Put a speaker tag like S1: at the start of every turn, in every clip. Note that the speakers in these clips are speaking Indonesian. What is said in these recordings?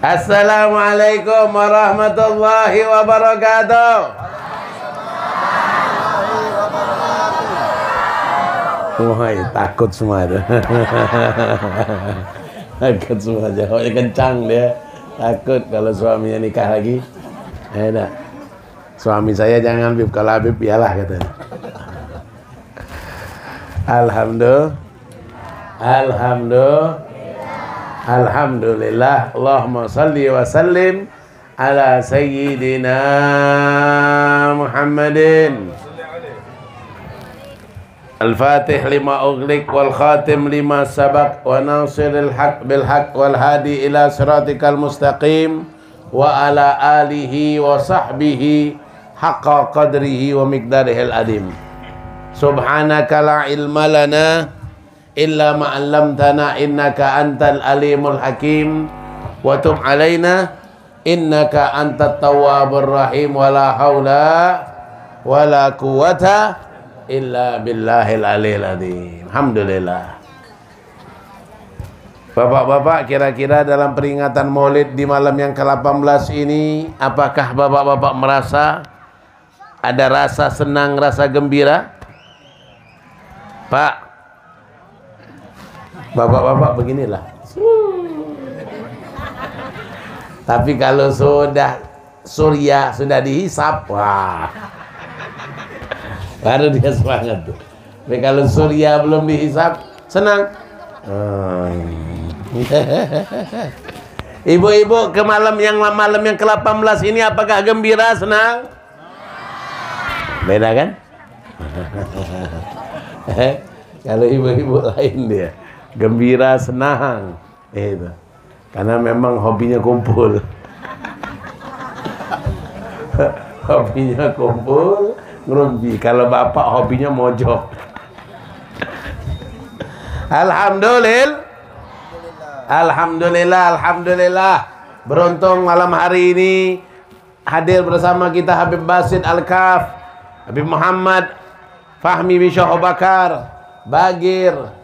S1: Assalamualaikum warahmatullahi wabarakatuh. Wah, takut semua itu. Takut semua, jawabnya kencang dia. Takut kalau suaminya nikah lagi. Enak. Suami saya jangan Habib, kalau Habib iyalah katanya. Alhamdulillah. Allahumma salli wa sallim ala sayyidina Muhammadin. Al-Fatih lima ughliq wal khatim lima sabaq wa nasiril haq bil haq wal hadi ila siratikal mustaqim wa ala alihi wa sahbihi haqqa qadrihi wa miqdarihil adim. Subhanaka la ilma lana illa ma 'allamtana innaka antal alimul hakim wa tub alaina innaka antat tawwabur rahim wa la haula wa la quwwata illa billahil aliyil adzim. Alhamdulillah. Bapak-bapak, kira-kira dalam peringatan Maulid di malam yang ke-18 ini, apakah bapak-bapak merasa ada rasa senang, rasa gembira? Pak, bapak-bapak beginilah. Tapi kalau sudah surya sudah dihisap, wah, baru dia semangat tuh. Tapi kalau surya belum dihisap, senang. Ibu-ibu, ke malam yang ke-18 ini apakah gembira, senang? Beda kan? Kalau ibu-ibu lain dia gembira, senang. Itu. Karena memang hobinya kumpul. Hobinya kumpul, ngerumpi. Kalau bapak hobinya mojok. Alhamdulillah. Beruntung malam hari ini hadir bersama kita Habib Basit Al-Kaf, Habib Muhammad Fahmi bin Syah Bakar, Bagir,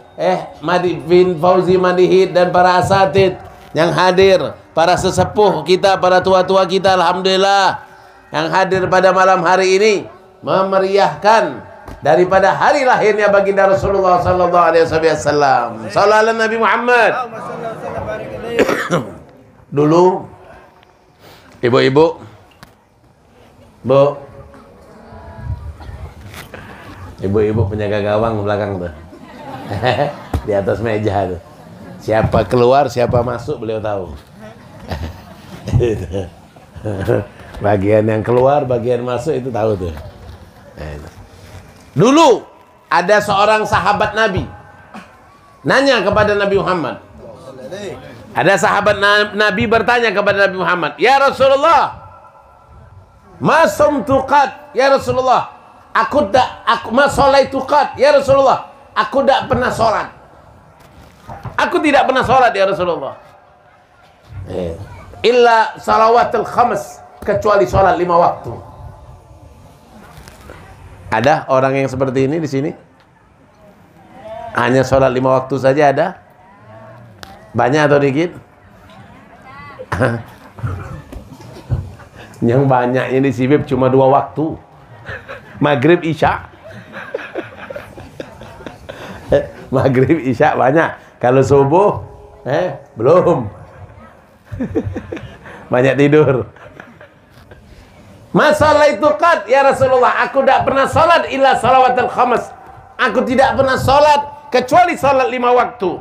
S1: Madi bin Fauzi Madihid, dan para asatid yang hadir, para sesepuh kita, para tua-tua kita, alhamdulillah, yang hadir pada malam hari ini memeriahkan daripada hari lahirnya baginda Rasulullah sallallahu alaihi wasallam. Sallallahu Nabi Muhammad. Dulu ibu-ibu, Bu, ibu-ibu penjaga gawang belakang tuh. Di atas meja tuh. Siapa keluar, siapa masuk beliau tahu. Bagian yang keluar, bagian masuk itu tahu tuh. Dulu ada seorang sahabat Nabi nanya kepada Nabi Muhammad. Ada sahabat Nabi bertanya kepada Nabi Muhammad, "Ya Rasulullah, ma sumtu qad, ya Rasulullah, aku ma sholaitu qad, ya Rasulullah, aku tidak pernah sholat. Aku tidak pernah sholat ya Rasulullah. Illa salawatul khams, kecuali sholat 5 waktu." Ada orang yang seperti ini di sini? Hanya sholat 5 waktu saja ada? Banyak atau dikit? Yang banyaknya di Sibib cuma 2 waktu. Maghrib, Isya. Maghrib, Isya banyak. Kalau subuh, belum. Banyak tidur. Masalah itu qad, ya Rasulullah, aku tidak pernah salat illa salawatul khamas. Aku tidak pernah salat kecuali salat 5 waktu.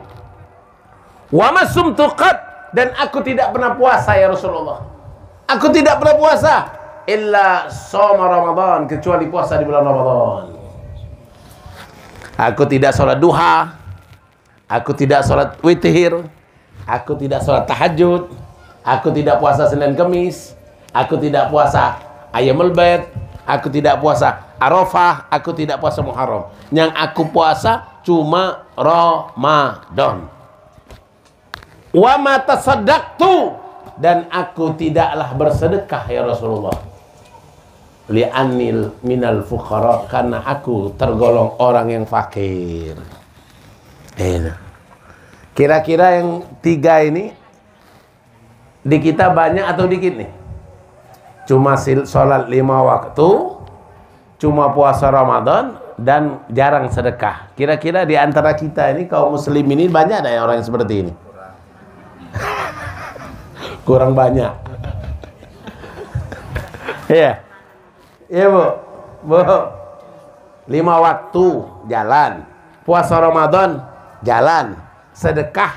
S1: Wa masumtu qad, dan aku tidak pernah puasa ya Rasulullah. Aku tidak pernah puasa illa shoma Ramadan, kecuali puasa di bulan Ramadan. Aku tidak salat duha, aku tidak salat witir, aku tidak salat tahajud, aku tidak puasa Senin Kemis, aku tidak puasa Ayyamul Bait, aku tidak puasa Arafah, aku tidak puasa Muharram. Yang aku puasa cuma Ramadan. Wa ma tasaddaqtu, dan aku tidaklah bersedekah ya Rasulullah. Li'annil minal fuqara, karena aku tergolong orang yang fakir. Kira-kira yang 3 ini Di kita banyak atau dikit nih? Cuma sholat 5 waktu, cuma puasa Ramadan, dan jarang sedekah. Kira-kira di antara kita ini kaum muslim ini banyak ada orang yang seperti ini? Kurang banyak. Iya. Iya bu. 5 waktu jalan, puasa Ramadan jalan, sedekah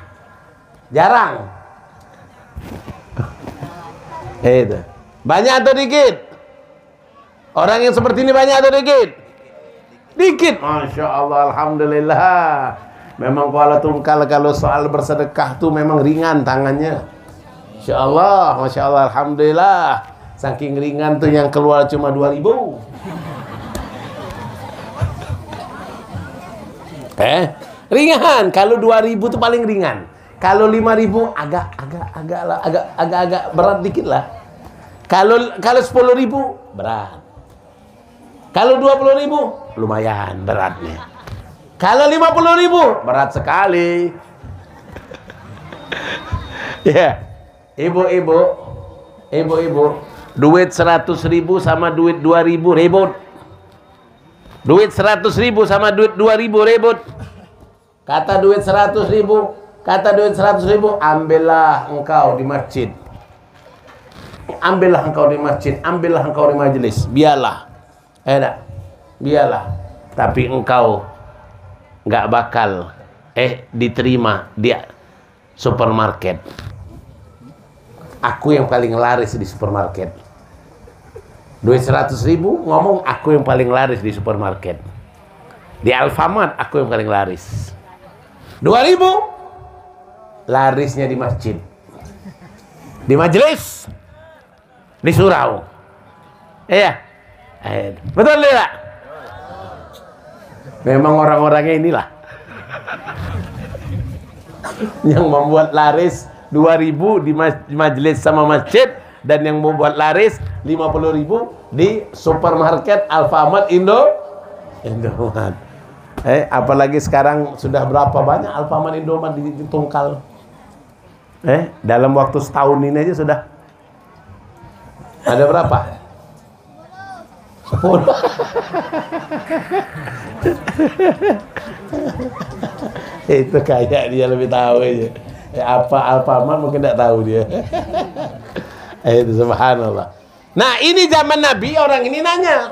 S1: jarang. Itu. Banyak atau dikit? Orang yang seperti ini banyak atau dikit? Dikit. Masya Allah, alhamdulillah. Memang kalau soal bersedekah tuh memang ringan tangannya. Masya Allah, masya Allah, alhamdulillah. Saking ringan tuh yang keluar cuma 2.000. Ringan. Kalau 2.000 tuh paling ringan. Kalau 5.000 agak berat dikit lah. Kalau 10.000 berat. Kalau 20.000 lumayan beratnya. Kalau 50.000 berat sekali. Ya, ibu-ibu, duit 100.000 sama duit 2.000 ribut. Duit 100.000 sama duit 2.000 ribut. Kata duit 100.000, ambillah engkau di masjid. Ambillah engkau di masjid, ambillah engkau di majelis. Biarlah. Biarlah. Tapi engkau nggak bakal diterima di supermarket. Aku yang paling laris di supermarket. Duit 100.000 ngomong aku yang paling laris di supermarket. Di Alfamart aku yang paling laris. 2.000 larisnya di masjid, di majelis, di surau. Iya, betul tidak? Memang orang-orangnya inilah yang membuat laris 2.000 di majelis sama masjid, dan yang membuat laris 50.000 di supermarket Alfamart Indomaret. Apalagi sekarang sudah berapa banyak Alfamart Indomaret di Tungkal. Dalam waktu setahun ini aja sudah ada berapa? 10. Itu kayak dia lebih tahu aja. Apa Alfamart mungkin tidak tahu dia. Itu subhanallah. Nah, ini zaman Nabi, orang ini nanya.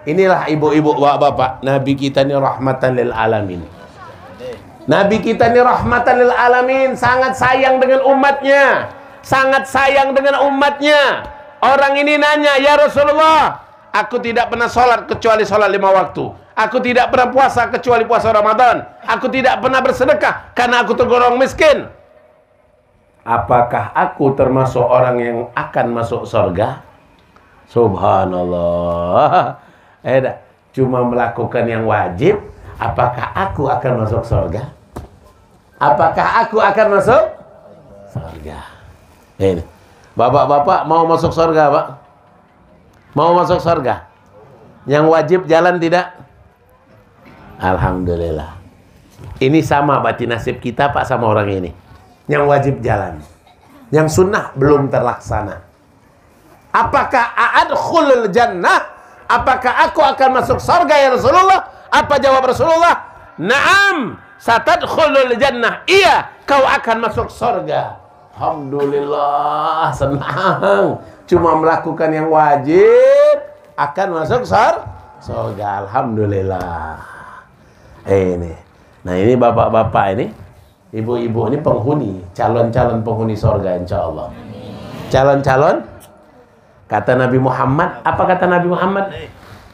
S1: Inilah ibu-ibu, bapak-bapak, Nabi kita ini rahmatan lil alamin. Nabi kita ini rahmatan lil alamin, sangat sayang dengan umatnya. Sangat sayang dengan umatnya. Orang ini nanya, ya Rasulullah, aku tidak pernah sholat kecuali sholat 5 waktu. Aku tidak pernah puasa kecuali puasa Ramadan. Aku tidak pernah bersedekah karena aku tergolong miskin. Apakah aku termasuk orang yang akan masuk surga? Subhanallah. Cuma melakukan yang wajib, apakah aku akan masuk surga? Apakah aku akan masuk surga? Ini bapak-bapak mau masuk surga, Pak? Mau masuk surga? Yang wajib jalan tidak? Alhamdulillah. Ini sama berarti nasib kita, Pak, sama orang ini. Yang wajib jalan, yang sunnah belum terlaksana. Apakah a'adkhulul jannah? Apakah aku akan masuk surga ya Rasulullah? Apa jawab Rasulullah? Naam, satadkhulul jannah. Iya, kau akan masuk surga. Alhamdulillah, senang. Cuma melakukan yang wajib akan masuk surga. Alhamdulillah. Ini. Nah, ini bapak-bapak ini, ibu-ibu ini penghuni, calon-calon penghuni surga insyaallah. Calon-calon. Kata Nabi Muhammad, apa kata Nabi Muhammad?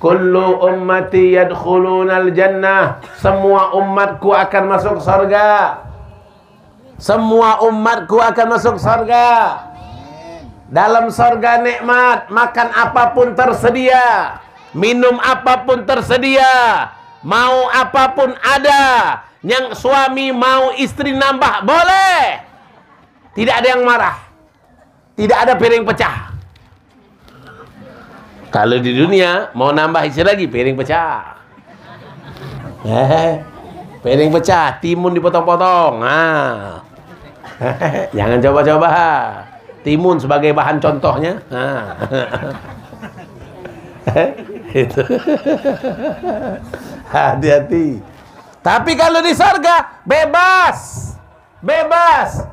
S1: Kullu ummati yadkhulunal jannah. Semua umatku akan masuk surga. Semua umatku akan masuk surga. Dalam surga nikmat, makan apapun tersedia, minum apapun tersedia, mau apapun ada. Yang suami mau istri nambah boleh. Tidak ada yang marah. Tidak ada piring pecah. Kalau di dunia mau nambah isi lagi, piring pecah. Piring pecah, timun dipotong-potong. Jangan coba-coba. Timun sebagai bahan contohnya. Itu. Hati-hati. Tapi kalau di surga bebas. Bebas.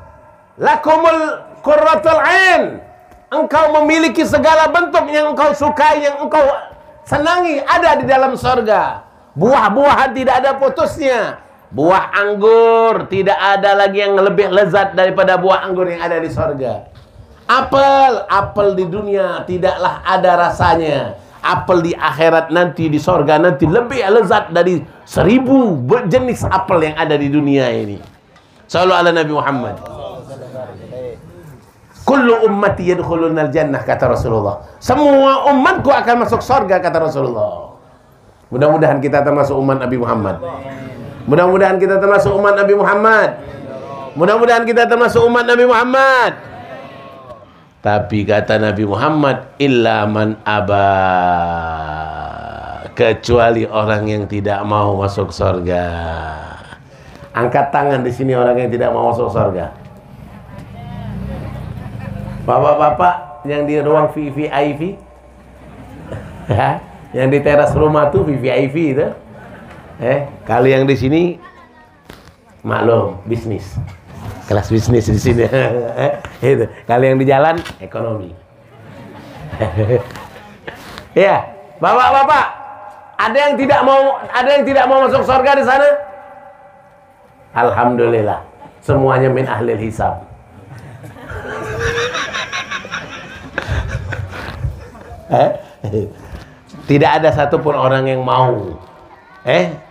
S1: Lakumul qurratul ain. Engkau memiliki segala bentuk yang engkau sukai, yang engkau senangi ada di dalam surga. Buah-buahan tidak ada putusnya. Buah anggur tidak ada lagi yang lebih lezat daripada buah anggur yang ada di surga. Apel di dunia tidaklah ada rasanya. Apel di akhirat nanti, di surga nanti lebih lezat dari 1000 jenis apel yang ada di dunia ini. Sallu ala Nabi Muhammad. Kullu ummati yadkhulunal jannah, kata Rasulullah. Semua umatku akan masuk surga, kata Rasulullah. Mudah-mudahan kita termasuk umat Nabi Muhammad. Mudah-mudahan kita termasuk umat Nabi Muhammad. Mudah-mudahan kita termasuk umat Nabi Muhammad. Tapi kata Nabi Muhammad, illa man aba, kecuali orang yang tidak mau masuk surga. Angkat tangan di sini orang yang tidak mau masuk surga. Bapak-bapak yang di ruang VIP, yang di teras rumah tuh VIP itu. Kalau yang di sini maklum bisnis, kelas bisnis di sini. Itu. Kalau yang di jalan ekonomi. Ya, bapak-bapak, ada yang tidak mau masuk surga di sana? Alhamdulillah, semuanya min ahlil hisab. Tidak ada satupun orang yang mau.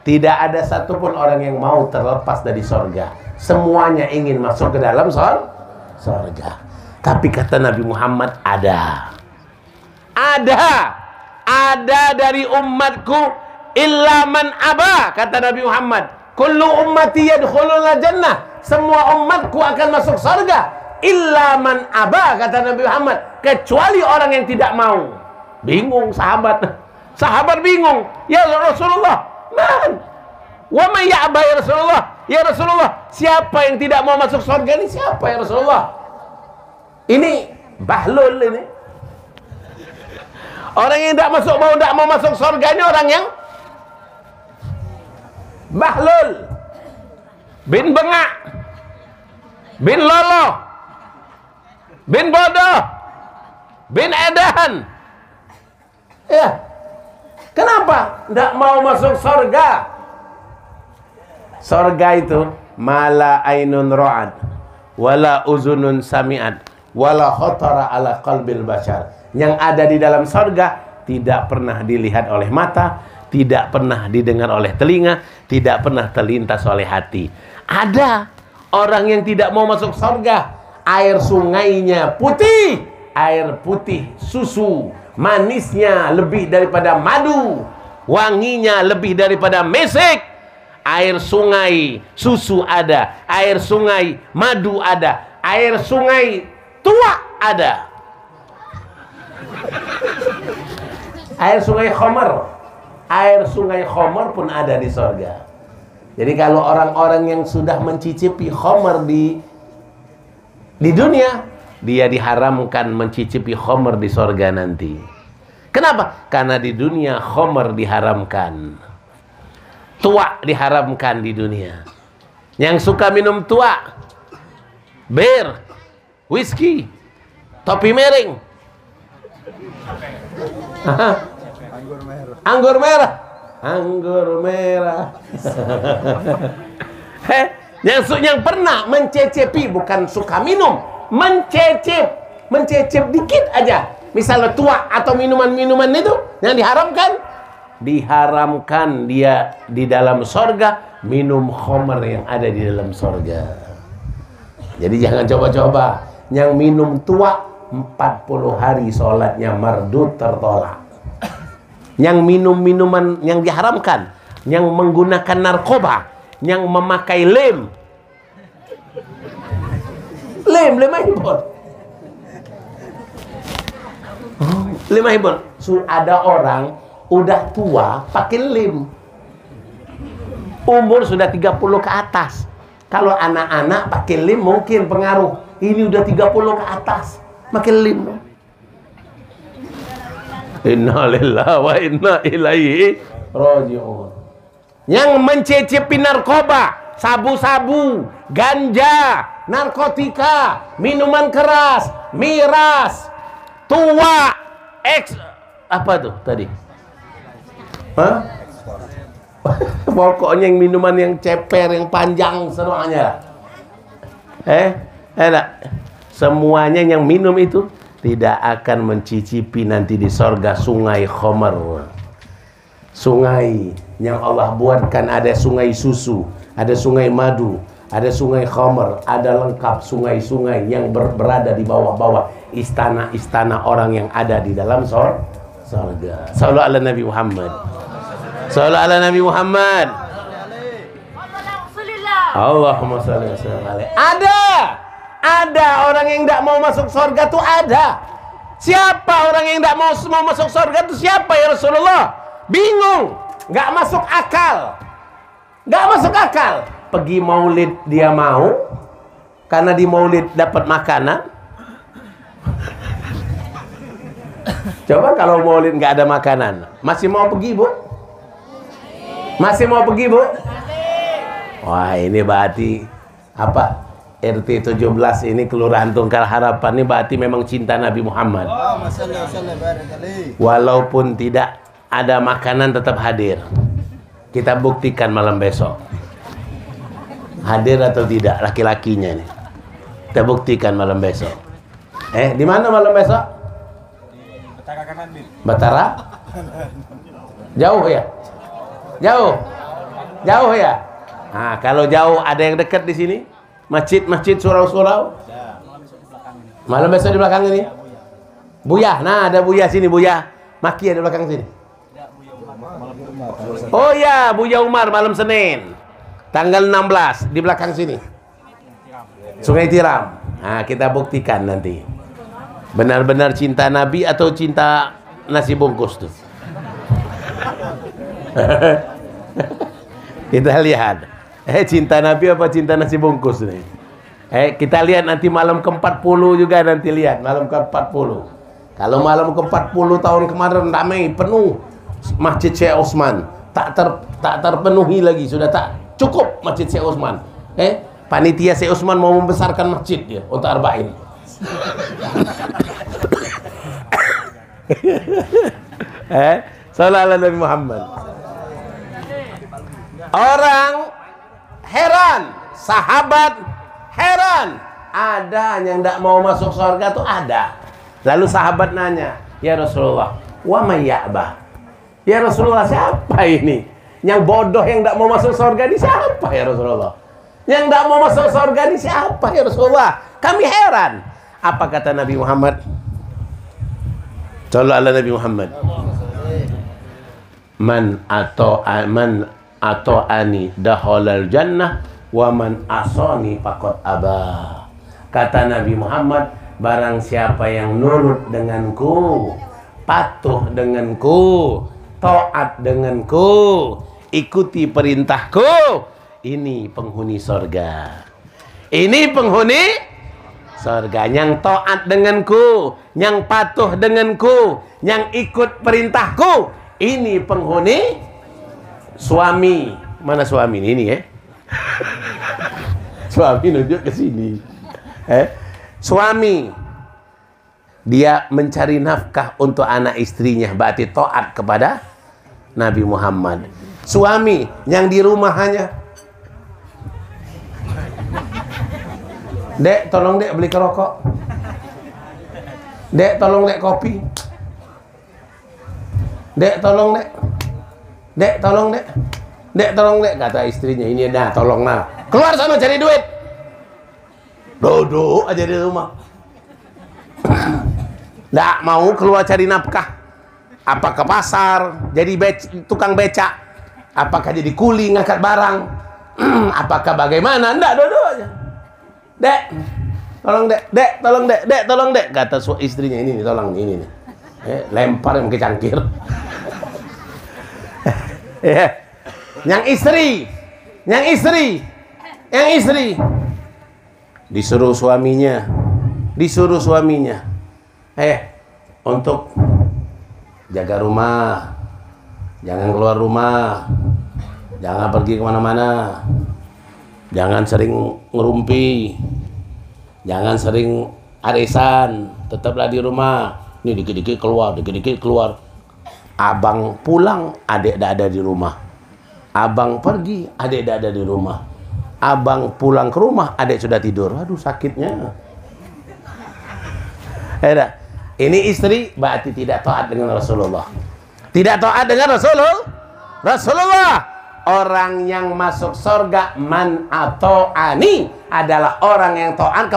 S1: Tidak ada satupun orang yang mau terlepas dari sorga. Semuanya ingin masuk ke dalam sorga. Tapi kata Nabi Muhammad, ada dari umatku illa man aba, kata Nabi Muhammad. Kullu ummati yadkhulul jannah. Semua umatku akan masuk sorga illa man aba, kata Nabi Muhammad, kecuali orang yang tidak mau. Bingung sahabat bingung. Ya Rasulullah, man wa man ya'ba ya Rasulullah? Ya Rasulullah, siapa yang tidak mau masuk surga ini? Siapa ya Rasulullah? Ini bahlul ini. Orang yang tidak mau masuk surga ini orang yang bahlul, bin bengak, bin loloh, bin bodoh, bin edan. Ya, kenapa tidak mau masuk surga? Surga itu mala ainun ra'ad, wala uzunun sami'at, wala khotara ala qalbil bashar. Yang ada di dalam surga tidak pernah dilihat oleh mata, tidak pernah didengar oleh telinga, tidak pernah terlintas oleh hati. Ada orang yang tidak mau masuk surga, air sungainya putih, air putih susu, manisnya lebih daripada madu, wanginya lebih daripada mesek. Air sungai susu ada, air sungai madu ada, air sungai tua ada, air sungai khamar pun ada di surga. Jadi kalau orang-orang yang sudah mencicipi khamar di dunia, dia diharamkan mencicipi khamar di surga nanti. Kenapa? Karena di dunia khamar diharamkan, tua diharamkan di dunia. Yang suka minum tua, bir, whisky, topi miring, anggur merah. Yang pernah mencicipi, bukan suka minum, mencicip dikit aja. Misalnya tua atau minuman-minuman itu yang diharamkan dia di dalam sorga minum khamar yang ada di dalam sorga. Jadi jangan coba-coba. Yang minum tua 40 hari sholatnya mardud, tertolak. Yang minum minuman yang diharamkan, yang menggunakan narkoba, yang memakai lem handphone. Lem handphone. Ada orang udah tua pakai lem, umur sudah 30 ke atas, Kalau anak-anak pakai lem mungkin pengaruh. Ini udah 30 ke atas, pakai lem. Inna lillahi wa inna ilaihi raji'un. Yang mencicipi narkoba, sabu-sabu, ganja, narkotika, minuman keras, miras, tua, apa tuh tadi? Hah? Pokoknya yang minuman yang ceper, yang panjang semuanya. Enak. Semuanya yang minum itu tidak akan mencicipi nanti di sorga sungai khamar. Sungai yang Allah buatkan, ada sungai susu, ada sungai madu, ada sungai khamar, ada lengkap sungai-sungai yang berada di bawah-bawah istana-istana orang yang ada di dalam sorga. Sallallahu ala Nabi Muhammad. Sallallahu ala Nabi Muhammad. Allahumma shalli wa sallim alaihi. Ada orang yang tidak mau masuk surga tuh ada. Siapa orang yang tidak mau masuk surga tuh siapa ya Rasulullah? Bingung, nggak masuk akal, nggak masuk akal. Pergi maulid dia mau, karena di maulid dapat makanan. Coba kalau maulid nggak ada makanan, masih mau pergi bu? Masih mau pergi bu? Wah ini berarti apa? RT 17 ini Kelurahan Tungkal Harapan ini berarti memang cinta Nabi Muhammad. Walaupun tidak ada makanan tetap hadir. Kita buktikan malam besok. Hadir atau tidak laki-lakinya nih. Kita buktikan malam besok. Di mana malam besok? Batara? Jauh ya? Jauh ya? Nah, kalau jauh ada yang dekat di sini? Masjid surau-surau. Malam besok di belakang ini. Buya, nah ada Buya sini Buya. Maki ada di belakang sini. Oh ya, Buya Umar malam Senin. Tanggal 16 di belakang sini. Sungai Tiram. Nah, kita buktikan nanti. Benar-benar cinta Nabi atau cinta nasi bungkus tuh. Kita lihat. Cinta Nabi apa cinta nasi bungkus nih? Kita lihat nanti malam ke-40 juga nanti lihat malam ke-40. Kalau malam ke-40 tahun kemarin ramai penuh Masjid Syekh Utsman, tak terpenuhi lagi, sudah tak cukup Masjid Syekh Utsman. Panitia Syekh Utsman mau membesarkan masjid ya untuk arba'in. Sallallahu alaihi Nabi Muhammad. Orang heran, sahabat heran, ada yang tidak mau masuk surga tuh ada. Lalu sahabat nanya, ya Rasulullah, wa may ya'bah? Ya Rasulullah, siapa ini? Yang bodoh yang tidak mau masuk surga ini siapa ya Rasulullah? Yang tidak mau masuk surga ini siapa ya Rasulullah? Kami heran. Apa kata Nabi Muhammad? Sallallahu alaihi Nabi Muhammad. Man ato'ani daholal jannah wa man asoni faqad aba. Kata Nabi Muhammad, barang siapa yang nurut denganku, patuh denganku, taat denganku, ikuti perintahku, ini penghuni surga. Ini penghuni surga. Yang taat denganku, yang patuh denganku, yang ikut perintahku, ini penghuni suami. Mana suami ini ya? Suami nunjuk ke sini. Suami dia mencari nafkah untuk anak istrinya, berarti taat kepada Nabi Muhammad. Suami yang di rumah hanya, Dek, tolong Dek beli kerokok. Dek, tolong Dek kopi. Dek, tolong Dek. Dek, tolong Dek. Dek, tolong Dek, kata istrinya. Ini dah, tolong nah. Keluar sana cari duit. Duduk aja di rumah. Nggak mau keluar cari nafkah. Apa ke pasar, jadi tukang becak. Apakah jadi kuli ngangkat barang. Apakah bagaimana? Nggak, duduk aja. Dek, tolong Dek. Dek, tolong Dek. Dek, tolong Dek. Kata istrinya, ini nih, tolong ini nih. Lempar yang pakai cangkir. Yang istri Yang istri disuruh suaminya untuk jaga rumah, jangan keluar rumah, jangan pergi kemana-mana, jangan sering ngerumpi, jangan sering arisan, tetaplah di rumah. Ini dikit-dikit keluar. Abang pulang, adik dah ada di rumah. Abang pergi, adik dah ada di rumah. Abang pulang ke rumah, adik sudah tidur. Aduh, sakitnya. Ini istri berarti tidak taat dengan Rasulullah. Tidak taat dengan Rasulullah. Orang yang masuk surga, man ato'ani, adalah orang yang taat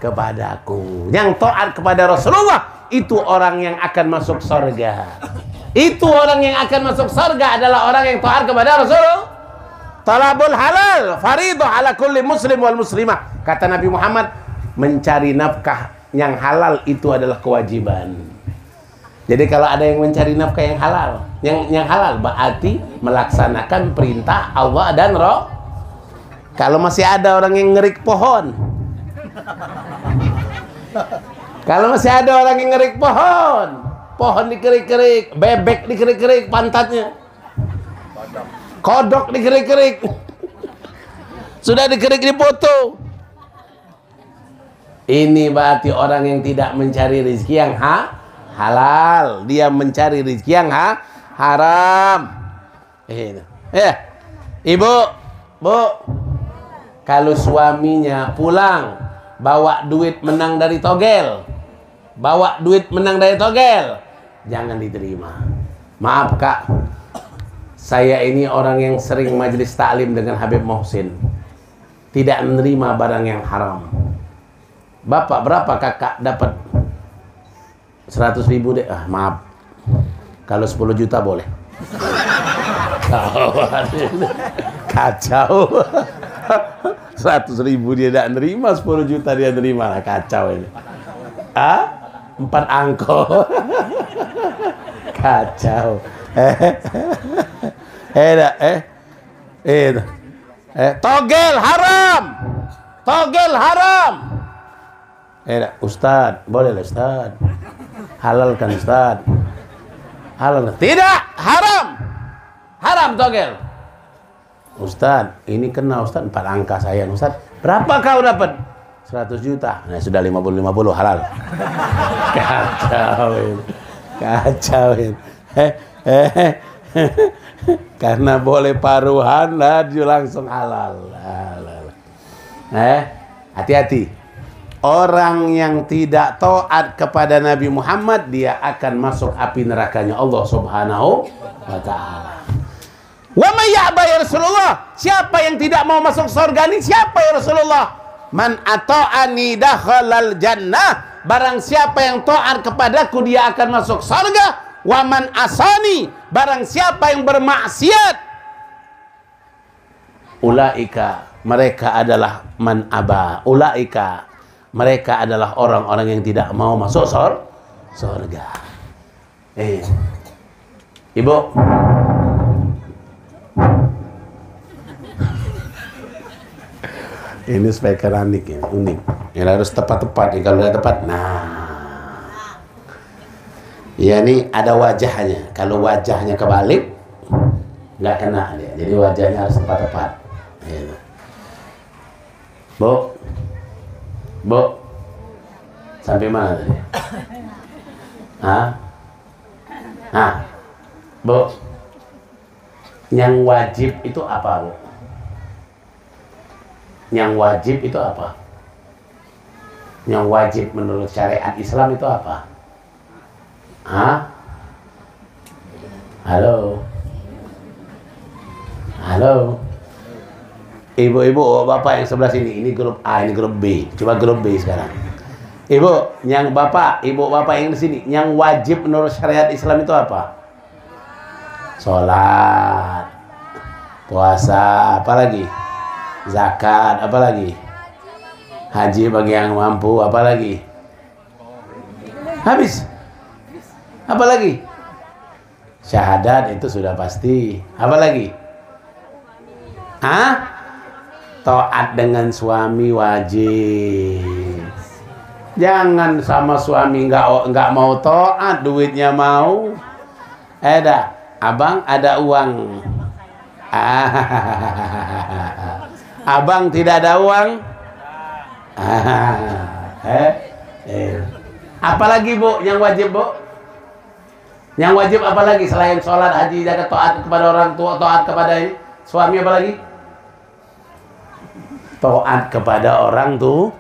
S1: kepadaku. Yang taat kepada Rasulullah, itu orang yang akan masuk surga. Itu orang yang akan masuk surga adalah orang yang taat kepada Rasulullah. Talabul halal fariidhah ala kulli muslim wal muslimah. Kata Nabi Muhammad, mencari nafkah yang halal itu adalah kewajiban. Jadi kalau ada yang mencari nafkah yang halal berarti melaksanakan perintah Allah dan Roh. Kalau masih ada orang yang ngerik pohon, kalau masih ada orang yang ngerik pohon dikerik-kerik, bebek dikerik-kerik pantatnya, kodok dikerik-kerik, sudah dikerik dipoto. Ini berarti orang yang tidak mencari rezeki yang halal, dia mencari rezeki yang haram. Ibu, Bu, kalau suaminya pulang bawa duit menang dari togel, jangan diterima. Maaf Kak, saya ini orang yang sering majelis taklim dengan Habib Muhsin, tidak menerima barang yang haram. Bapak berapa kakak dapat? 100.000 deh. Maaf, kalau 10 juta boleh. Kacau. 100.000 dia tidak nerima, 10 juta dia nerima. Kacau ini. 4 angko. Kacau. Togel haram. Ustaz, boleh lah Ustaz. Halalkan Ustaz. Halal. Tidak, haram togel. Ustaz, ini kena Ustaz 4 angka sayang Ustaz. Berapa kau dapat? 100 juta. Nah, sudah 50 halal. Kacauin. Karena boleh paruhan lah dia langsung halal. Hati-hati. Orang yang tidak taat kepada Nabi Muhammad, dia akan masuk api nerakanya Allah Subhanahu wa ta'ala. Wa may ya'ba ya Rasulullah? Siapa yang tidak mau masuk surga ini? Siapa ya Rasulullah? Man ata'ani dakhalal jannah. Barang siapa yang taat kepadaku, dia akan masuk surga. Wa man asani, barang siapa yang bermaksiat, ulaika, mereka adalah man aba. Ulaika, mereka adalah orang-orang yang tidak mau masuk surga. Ibu, ini speaker unik. Yang harus tepat-tepat. Kalau tidak tepat, ya ini ada wajahnya. Kalau wajahnya kebalik, nggak kena dia. Jadi wajahnya harus tepat-tepat. Bu, sampai mana tadi? Bu, yang wajib itu apa, Bu? Yang wajib itu apa? Yang wajib menurut syariat Islam itu apa? Halo. Ibu-ibu, bapak yang sebelah sini, ini grup A, ini grup B. Coba grup B sekarang. Ibu, yang bapak, ibu bapak yang di sini, yang wajib menurut syariat Islam itu apa? Sholat, puasa, apa lagi? Zakat, apa lagi? Haji bagi yang mampu, apa lagi? Habis. Apa lagi? Syahadat itu sudah pasti. Apa lagi? Taat dengan suami wajib. Jangan sama suami nggak mau taat, duitnya mau. Abang ada uang. Abang tidak ada uang. Apalagi Bu yang wajib Bu? Yang wajib apalagi selain sholat, haji, zakat, taat kepada orang tua, taat kepada suami, apalagi? Taat kepada orang tuh,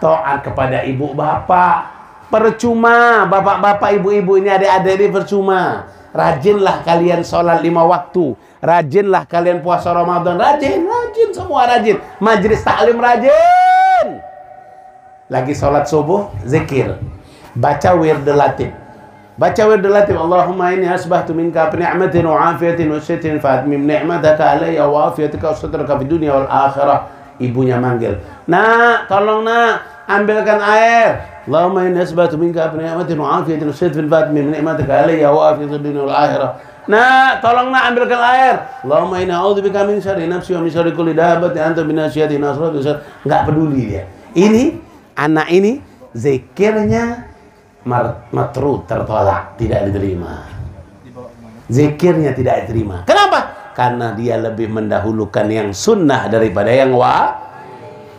S1: taat kepada ibu bapak. Percuma bapak-bapak, ibu-ibu ini, adik-adik ini percuma. Rajinlah kalian sholat 5 waktu. Rajinlah kalian puasa Ramadan. Rajin semua rajin. Majelis taklim rajin. Lagi sholat subuh, zikir. Baca wird latif. Allahumma inni asbahtu minka ni'matin wa afiyatin wa sitrin fatmim ni'mataka alayya wa afiyatika wa sitraka fid dunya wal akhirah. Ibunya manggil, "Nak, tolong nak, ambilkan air." Allahumma inni asbahtu minka ni'matin wa afiyatin wa sitrin fatmim ni'mataka alayya wa afiyatin dunya wal akhirah. Nak, tolong nak, ambilkan air. Allahumma inni a'udzubika min syarri nafsi wa min syarri kulli dabbatin anta min nasyiati nasratu. Enggak peduli dia. Ini anak ini zikirnya matrud, tertolak, tidak diterima. Zikirnya tidak diterima. Kenapa? Karena dia lebih mendahulukan yang sunnah daripada yang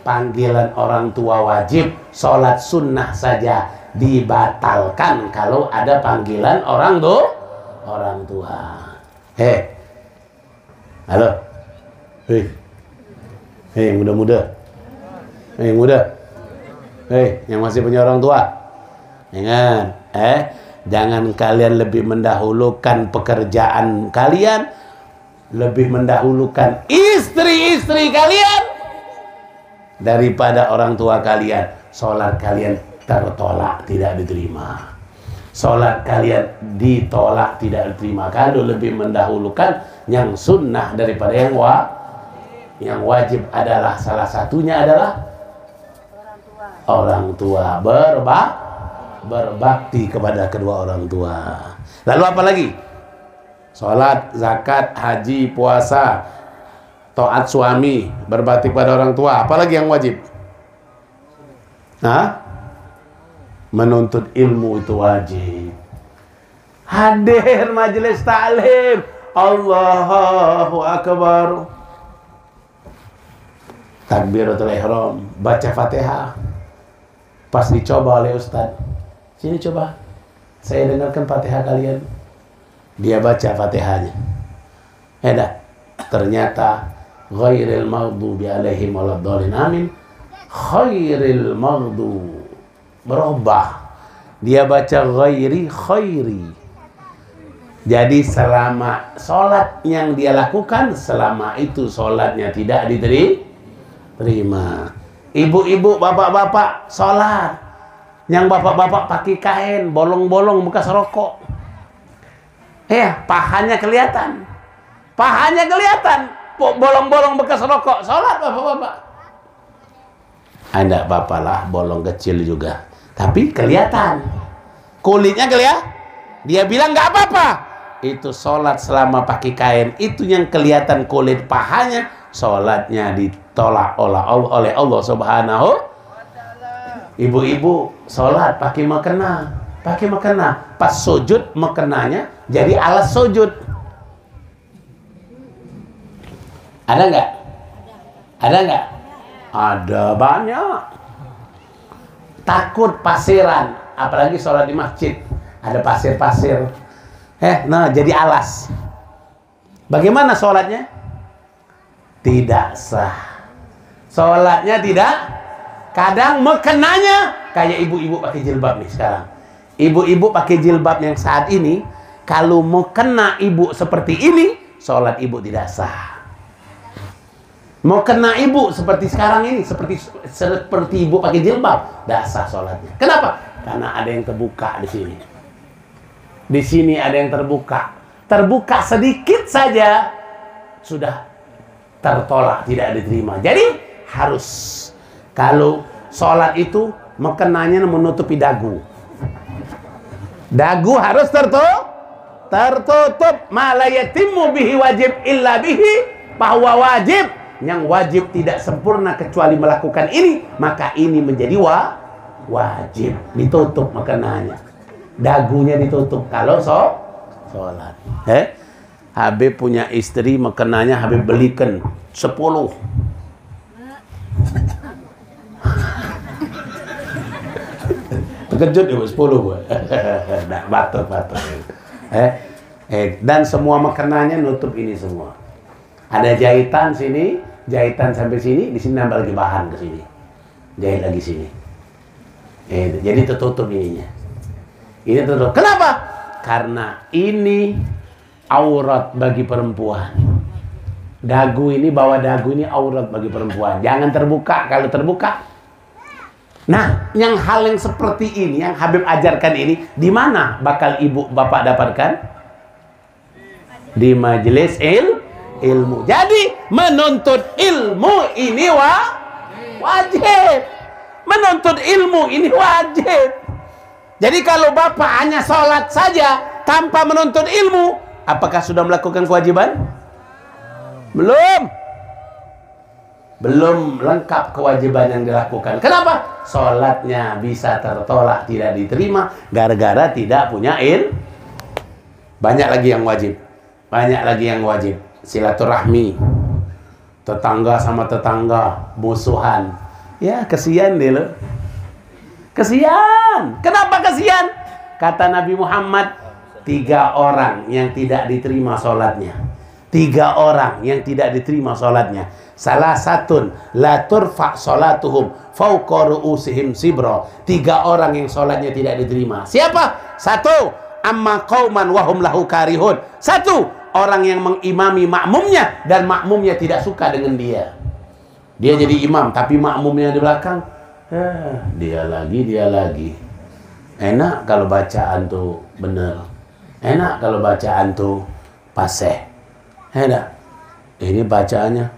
S1: panggilan orang tua wajib. Sholat sunnah saja dibatalkan kalau ada panggilan orang tua. Halo, yang muda-muda, yang masih punya orang tua. Ingat, jangan kalian lebih mendahulukan pekerjaan kalian, lebih mendahulukan istri-istri kalian daripada orang tua kalian. Sholat kalian tertolak, tidak diterima. Sholat kalian ditolak, tidak diterima. Kalau lebih mendahulukan yang sunnah daripada yang wajib adalah salah satunya adalah orang tua. Berbakti kepada kedua orang tua. Lalu apa lagi? Sholat, zakat, haji, puasa, taat suami, berbakti kepada orang tua. Apalagi yang wajib? Menuntut ilmu itu wajib. Hadir majelis taklim, Allahu Akbar, takbiratul ihram, baca Fatihah. Pas dicoba oleh Ustaz, sini coba, saya dengarkan Fatihah kalian. Dia baca Fatihahnya. Ternyata ghairil maghdubi alaihim waladdallin, amin. Khairil maghdub, berubah. Dia baca khairi. Jadi selama sholat yang dia lakukan, selama itu sholatnya tidak diterima. Ibu-ibu, bapak-bapak sholat, yang bapak-bapak pakai kain bolong-bolong bekas rokok, pahanya kelihatan, bolong-bolong bekas rokok, sholat bapak-bapak. Ada apa-apalah, bolong kecil juga, tapi kelihatan, kulitnya kelihatan. Dia bilang nggak apa-apa, itu sholat selama pakai kain, itu yang kelihatan kulit pahanya, sholatnya ditolak oleh Allah Subhanahu. Ibu-ibu sholat pakai mukena, pas sujud mukenanya jadi alas sujud. Ada nggak? Ada banyak. Takut pasiran, apalagi sholat di masjid ada pasir-pasir. Jadi alas. Bagaimana sholatnya? Tidak sah. Sholatnya tidak. Kadang mekenanya kayak ibu-ibu pakai jilbab nih sekarang. Ibu-ibu pakai jilbab yang saat ini, kalau mau kena ibu seperti ini, sholat ibu tidak sah. Mau kena ibu seperti sekarang ini, seperti ibu pakai jilbab, tidak sah sholatnya. Kenapa? Karena ada yang terbuka di sini. Di sini ada yang terbuka sedikit saja sudah tertolak, tidak diterima. Jadi harus, kalau sholat itu mekenanya menutupi dagu. Dagu harus tertutup. Ma la yatimmu bihi wajib illa bihi, bahwa wajib yang wajib tidak sempurna kecuali melakukan ini, maka ini menjadi wajib. Ditutup makanannya, dagunya ditutup kalau sholat. Habib punya istri, makanannya Habib belikan 10. Terkejut ya 10 buat. Nah, batuk. Dan semua makanannya nutup ini semua. Ada jahitan sini, jahitan sampai sini, di sini nambah lagi bahan ke sini. Jahit lagi sini. Jadi tertutup ininya. Ini tertutup. Kenapa? Karena ini aurat bagi perempuan. Dagu ini, bawah dagu ini aurat bagi perempuan. Jangan terbuka. Kalau terbuka, nah, hal yang seperti ini, yang Habib ajarkan ini, di mana bakal ibu bapak dapatkan? Di majelis ilmu. Jadi menuntut ilmu ini wajib. Menuntut ilmu ini wajib. Jadi kalau bapak hanya sholat saja tanpa menuntut ilmu, apakah sudah melakukan kewajiban? Belum lengkap kewajiban yang dilakukan. Kenapa? Sholatnya bisa tertolak, tidak diterima gara-gara tidak punya ilmu. Banyak lagi yang wajib. Silaturahmi, tetangga sama tetangga musuhan. Ya, kesian deh lo. Kesian. Kenapa kesian? Kata Nabi Muhammad, 3 orang yang tidak diterima sholatnya. 3 orang yang tidak diterima sholatnya. Salah satun la turfa sholatuhum fauqa ru'usihim sibra. 3 orang yang sholatnya tidak diterima. Siapa? 1, amma qauman wahum lahu karihun. 1, orang yang mengimami makmumnya dan makmumnya tidak suka dengan dia. Dia jadi imam tapi makmumnya di belakang, dia lagi. Enak kalau bacaan tuh bener. Enak kalau bacaan tuh paseh. Enak. Ini bacaannya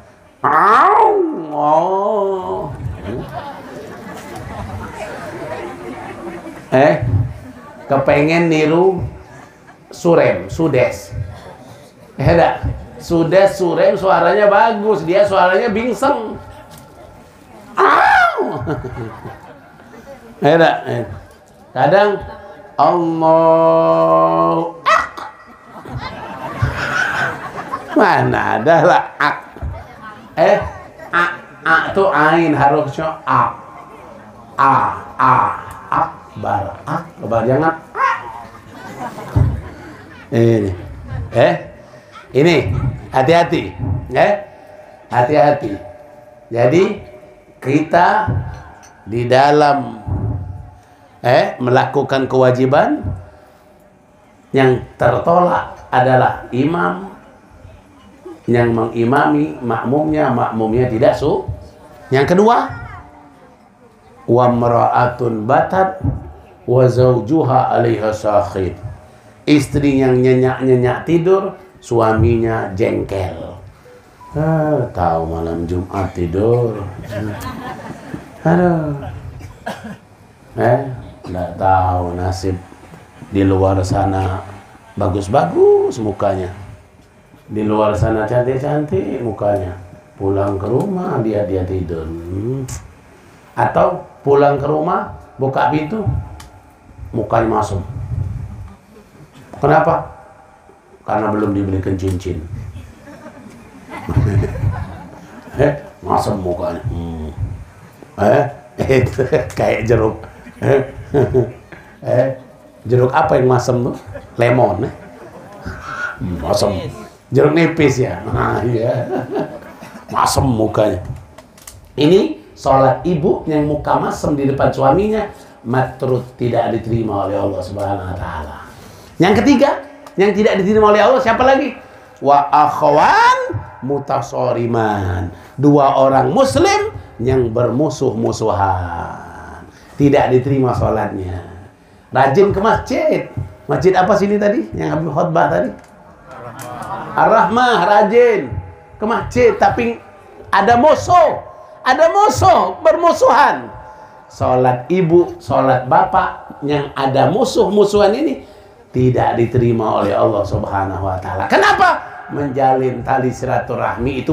S1: kepengen niru Sudes. Surem suaranya bagus, dia suaranya bingseng. Kadang Allah mana ada lah tuh ain harusnya akbar jangan ini hati-hati hati-hati. Jadi kita di dalam melakukan kewajiban yang tertolak adalah imam yang mengimami makmumnya tidak Yang kedua, wa mar'atun batat wa zawjuha 'alaiha sakhit. Istri yang nyenyak-nyenyak tidur, suaminya jengkel. Tahu malam Jumat tidur. Aduh. Nggak tahu nasib di luar sana bagus-bagus mukanya. Di luar sana cantik-cantik mukanya. Pulang ke rumah dia tidur. Atau pulang ke rumah buka pintu mukanya masuk. Kenapa? Karena belum dibelikan cincin. Masuk mukanya. Kayak jeruk. Jeruk apa yang masem tuh? Lemon. Masem. Jeruk nipis ya. Nah, iya. Masem mukanya. Ini sholat ibu yang muka masem di depan suaminya, matrud, tidak diterima oleh Allah Subhanahu wa taala. Yang ketiga, yang tidak diterima oleh Allah siapa lagi? Wa akhwan mutasoriman. 2 orang muslim yang bermusuh-musuhan. Tidak diterima sholatnya. Rajin ke masjid. Masjid apa sini tadi? Yang Habib khutbah tadi? Ar-Rahmah, rajin ke masjid, tapi ada musuh, bermusuhan. Sholat ibu, sholat bapak yang ada musuh-musuhan ini tidak diterima oleh Allah Subhanahu wa taala. Kenapa? Menjalin tali silaturahmi itu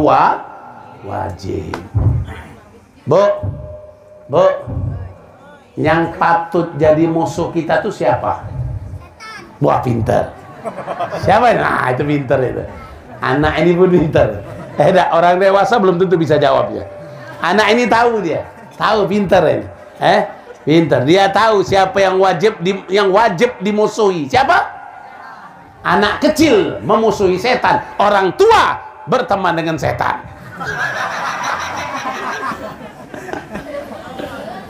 S1: Wajib. Bu, Bu, yang patut jadi musuh kita tuh siapa? Wah, pinter. Siapa? Nah, itu pinter itu. Anak ini pun pinter. Orang dewasa belum tentu bisa jawabnya. Anak ini tahu dia. Tahu, pinter ini. Pinter. Dia tahu siapa yang wajib dimusuhi. Siapa? Anak kecil memusuhi setan. Orang tua berteman dengan setan.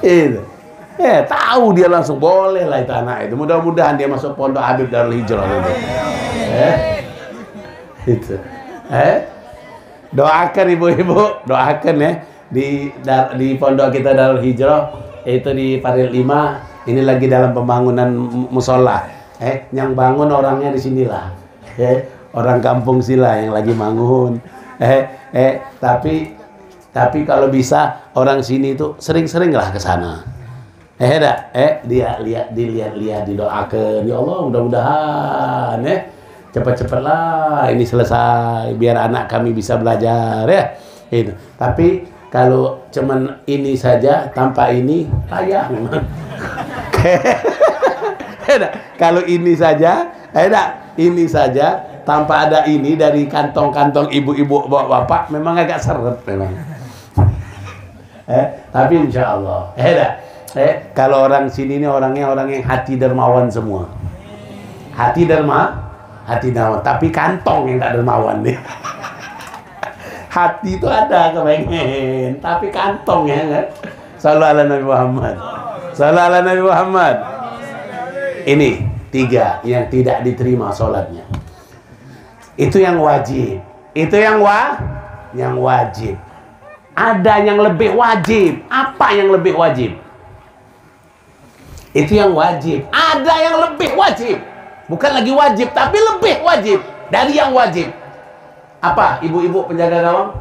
S1: Itu. Tahu dia langsung, boleh lah itu anak itu. Mudah-mudahan dia masuk pondok Habib Darul Hijrah itu. Itu. Doakan ibu-ibu, doakan ya di pondok kita Darul Hijrah itu di Paril 5. Ini lagi dalam pembangunan musola. Yang bangun orangnya di sinilah. Orang kampung sila yang lagi bangun. Tapi kalau bisa orang sini itu sering-seringlah ke sana. Dilihat, didoakan. Ya Allah, mudah-mudahan cepat-cepatlah ini selesai biar anak kami bisa belajar ya. Itu. Tapi kalau cuman ini saja tanpa ini payah memang. Kalau ini saja, ini saja tanpa ada ini dari kantong-kantong ibu-ibu bapak memang agak seret memang. Tapi insya Allah, kalau orang sini ini orangnya orang yang hati dermawan semua. Hati dermawan. Tapi kantong yang tak dermawan nih. Hati itu ada kepengen, tapi kantong ya kan. Sallallahu ala Nabi Muhammad. Sallallahu ala Nabi Muhammad. Ini 3 yang tidak diterima sholatnya. Itu yang wajib. Itu yang wajib. Ada yang lebih wajib. Apa yang lebih wajib? Itu yang wajib. Ada yang lebih wajib. Bukan lagi wajib, tapi lebih wajib dari yang wajib. Apa, ibu-ibu penjaga gawang?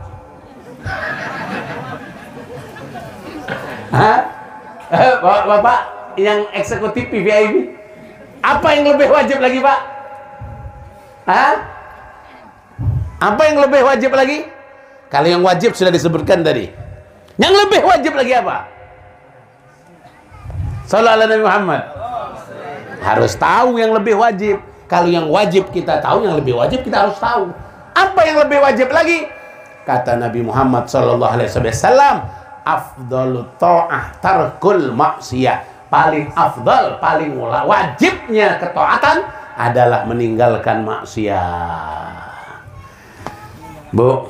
S1: Hah? Bapak yang eksekutif VIP? Apa yang lebih wajib lagi, Pak? Hah? Apa yang lebih wajib lagi? Kalau yang wajib sudah disebutkan tadi. Yang lebih wajib lagi apa? Sallallahu alaihi Muhammad. Harus tahu yang lebih wajib. Kalau yang wajib kita tahu, yang lebih wajib kita harus tahu. Apa yang lebih wajib lagi? Kata Nabi Muhammad sallallahu alaihi wasallam, afdalut ta'ah tarkul maksiyah. Paling afdal, paling wajibnya ketaatan adalah meninggalkan maksiat. Bu,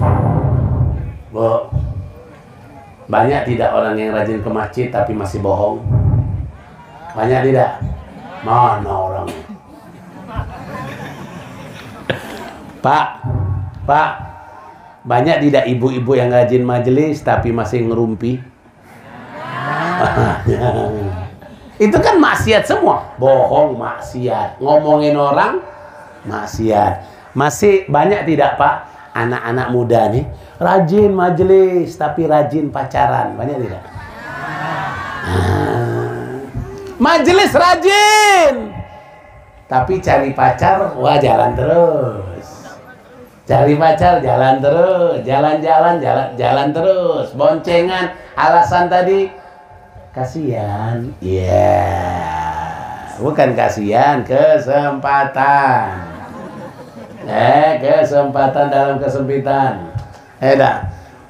S1: banyak tidak orang yang rajin ke masjid tapi masih bohong? Banyak tidak? Mana orangnya? Pak, banyak tidak ibu-ibu yang rajin majelis tapi masih ngerumpi? Itu kan maksiat semua. Bohong maksiat, ngomongin orang maksiat. Masih banyak tidak Pak anak-anak muda nih rajin majelis tapi rajin pacaran? Banyak tidak? Majelis rajin tapi cari pacar, wah jalan terus. Cari pacar jalan terus, jalan terus. Boncengan, alasan tadi kasihan. Bukan kasihan, kesempatan. Kesempatan dalam kesempitan.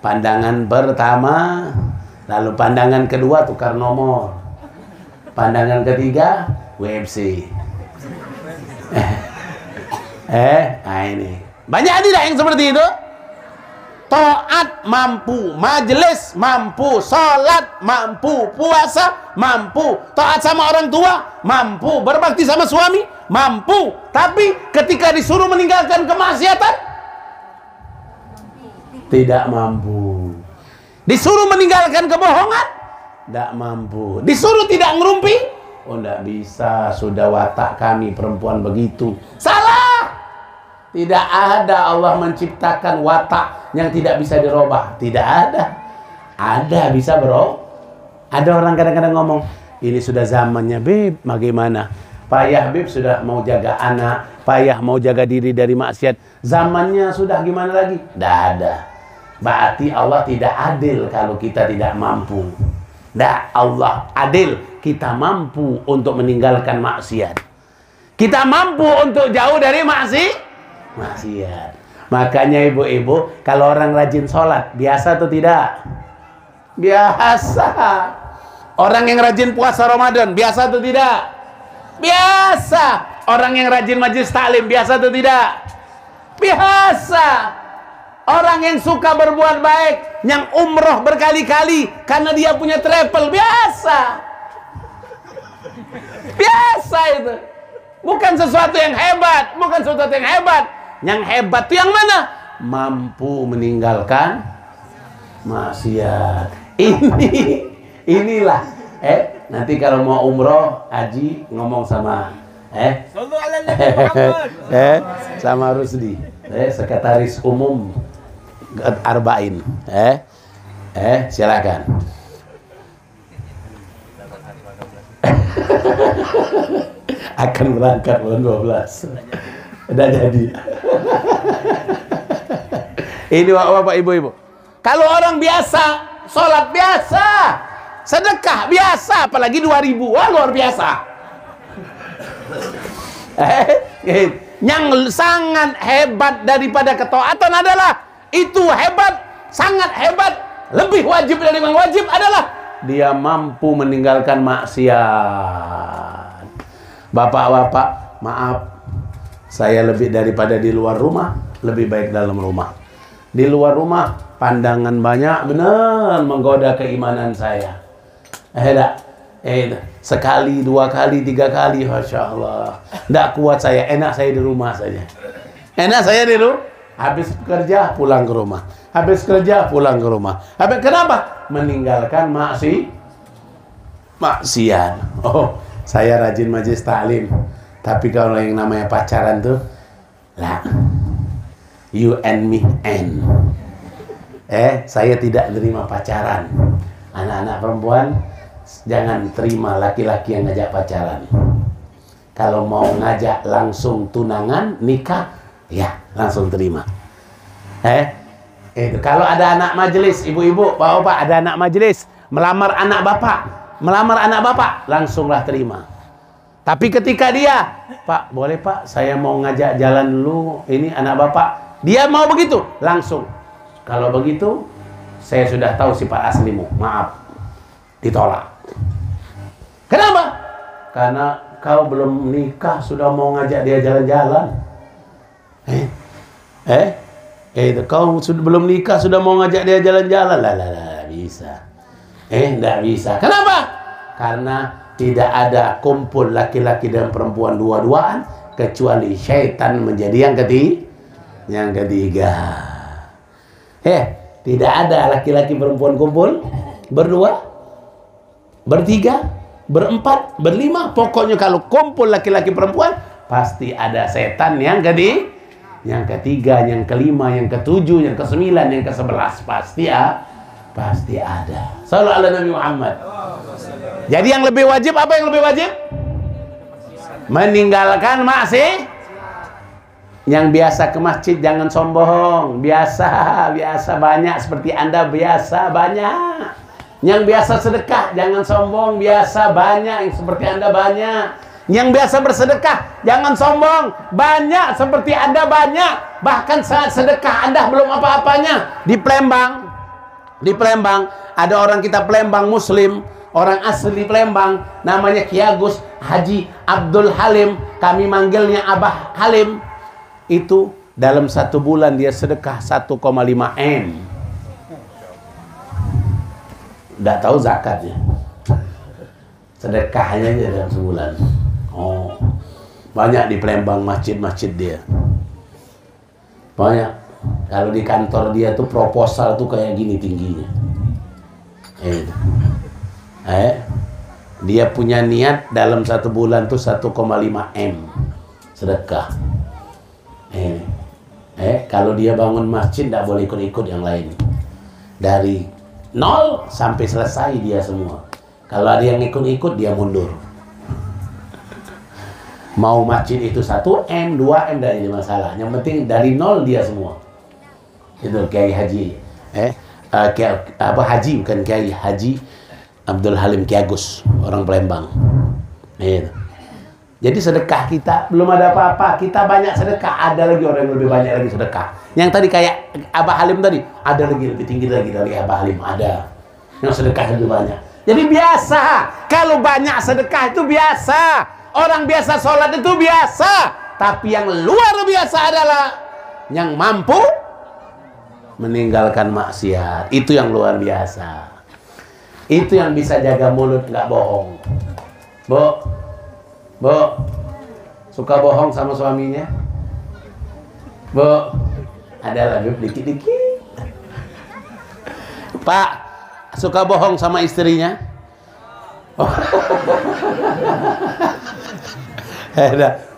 S1: Pandangan pertama, lalu pandangan kedua tukar nomor. Pandangan ketiga WFC. Nah ini. Banyak tidak yang seperti itu? Taat mampu, majelis mampu, salat mampu, puasa mampu, taat sama orang tua mampu, berbakti sama suami mampu, tapi ketika disuruh meninggalkan kemaksiatan tidak mampu. Disuruh meninggalkan kebohongan tidak mampu. Disuruh tidak ngerumpi, oh tidak bisa, sudah watak kami perempuan begitu. Salah. Tidak ada Allah menciptakan watak yang tidak bisa dirubah. Tidak ada. Ada bisa bro. Ada orang kadang-kadang ngomong, ini sudah zamannya Beb, bagaimana? Payah Beb sudah mau jaga anak, payah mau jaga diri dari maksiat. Zamannya sudah gimana lagi? Tidak ada. berarti Allah tidak adil kalau kita tidak mampu. Tidak, Allah adil, kita mampu untuk meninggalkan maksiat. Kita mampu untuk jauh dari maksiat. Makanya ibu-ibu, kalau orang rajin sholat, biasa atau tidak? Biasa. Orang yang rajin puasa Ramadan, biasa atau tidak? Biasa. Orang yang rajin majelis taklim, biasa atau tidak? Biasa. Orang yang suka berbuat baik, yang umroh berkali-kali karena dia punya travel, biasa. Biasa itu. Bukan sesuatu yang hebat, bukan sesuatu yang hebat. Yang hebat itu yang mana? Mampu meninggalkan maksiat. Inilah. Nanti kalau mau umroh, haji ngomong sama sama Rusdi, sekretaris umum Arba'in. Silakan. Akan berangkat bulan 12. Udah jadi. Ini bapak ibu-ibu. Kalau orang biasa, sholat biasa, sedekah biasa, apalagi 2000, wah luar biasa. Yang sangat hebat daripada ketaatan adalah itu hebat, sangat hebat, lebih wajib dari yang wajib adalah dia mampu meninggalkan maksiat. Bapak-bapak, maaf, saya lebih daripada di luar rumah, lebih baik dalam rumah. Di luar rumah pandangan banyak, benar menggoda keimanan saya. Sekali, 2 kali, 3 kali, Masya Allah. Tidak kuat saya, enak saya di rumah saja. Enak saya di rumah. Habis kerja, pulang ke rumah. Habis kerja, pulang ke rumah. Kenapa? Meninggalkan maksiat. Oh, saya rajin majelis taklim. Tapi kalau yang namanya pacaran tuh, lah, you and me and. Saya tidak terima pacaran. Anak-anak perempuan, jangan terima laki-laki yang ngajak pacaran. Kalau mau ngajak langsung tunangan, nikah, ya langsung terima. Itu kalau ada anak majelis, ibu-ibu, bapak-bapak, ada anak majelis melamar anak bapak, langsunglah terima. Tapi ketika dia, Pak, boleh Pak, saya mau ngajak jalan dulu, ini anak bapak, dia mau begitu, langsung. Kalau begitu, saya sudah tahu sifat aslimu, maaf, ditolak. Kenapa? Karena kau belum nikah sudah mau ngajak dia jalan-jalan. Kau sudah belum nikah sudah mau ngajak dia jalan-jalan, lah, bisa. Enggak bisa. Kenapa? Karena tidak ada kumpul laki-laki dan perempuan dua-duaan kecuali syaitan menjadi yang ketiga. Tidak ada laki-laki perempuan kumpul berdua, bertiga, berempat, berlima. Pokoknya kalau kumpul laki-laki perempuan pasti ada setan yang ketiga, yang kelima, yang ketujuh, yang kesembilan, yang ke-11 pasti ada. Sallallahu ala Nabi Muhammad. Jadi yang lebih wajib, apa yang lebih wajib? Meninggalkan maksiat. Yang biasa ke masjid jangan sombong. Biasa banyak seperti Anda, biasa banyak. Yang biasa sedekah jangan sombong, biasa banyak yang seperti Anda banyak. Yang biasa bersedekah jangan sombong, banyak seperti Anda banyak. Bahkan saat sedekah Anda belum apa-apanya. Di Palembang ada orang kita Palembang Muslim, orang asli Palembang, namanya Ki Agus Haji Abdul Halim, kami manggilnya Abah Halim. Itu dalam 1 bulan dia sedekah 1,5 M. Tidak tahu zakatnya, sedekahnya aja dalam sebulan. Oh, banyak di Palembang masjid-masjid dia. Banyak. Kalau di kantor dia tuh proposal tuh kayak gini tingginya. Dia punya niat dalam 1 bulan tuh 1,5 M sedekah. Kalau dia bangun masjid tidak boleh ikut-ikut yang lain. Dari 0 sampai selesai dia semua. Kalau ada yang ikut-ikut dia mundur. Mau masjid itu 1 M, 2 M, dari masalah. Yang penting dari 0 dia semua. Itu Kiai Haji Haji, bukan Kiai, Haji Abdul Halim Ki Agus, orang Palembang. Gitu. Jadi sedekah kita belum ada apa-apa, kita banyak sedekah, ada lagi orang yang lebih banyak lagi sedekah. Yang tadi kayak Abah Halim tadi, ada lagi lebih tinggi lagi dari Abah Halim, ada yang sedekah lebih banyak. Jadi biasa, kalau banyak sedekah itu biasa, orang biasa sholat itu biasa, tapi yang luar biasa adalah yang mampu meninggalkan maksiat. Itu yang luar biasa. Itu yang bisa jaga mulut nggak bohong. Bu, suka bohong sama suaminya? Bu, ada lagi dikit-dikit. Pak, suka bohong sama istrinya?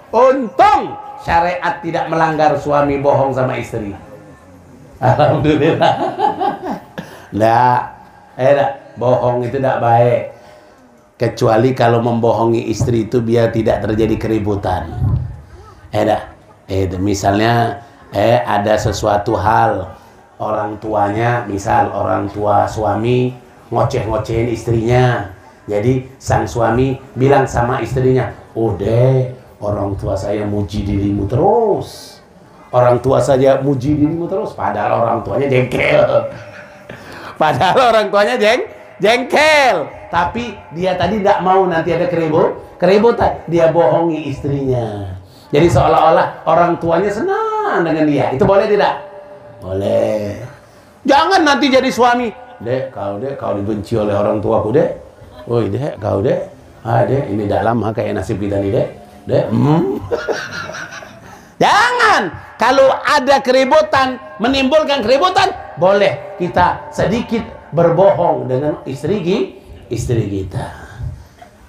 S1: Untung syariat tidak melanggar suami bohong sama istri. Alhamdulillah. Bohong itu tidak baik. Kecuali kalau membohongi istri itu biar tidak terjadi keributan. Misalnya ada sesuatu hal, orang tuanya, misal orang tua suami ngoceh-ngocehin istrinya. Jadi sang suami bilang sama istrinya, "Udah, orang tua saya muji dirimu terus. Orang tua saja muji dirimu terus." Padahal orang tuanya jengkel. Jengkel. Tapi dia tadi tidak mau nanti ada keributan. Dia bohongi istrinya. Jadi seolah-olah orang tuanya senang dengan dia. Itu boleh tidak? Boleh. Jangan nanti jadi suami. Dek, kau dibenci oleh orang tuaku, Dek. Woi, Dek, kau, Dek. Dek, ini tidak lama kayak nasib kita nih, Dek. Jangan. Kalau ada keributan, menimbulkan keributan, boleh kita sedikit berbohong dengan istri kita,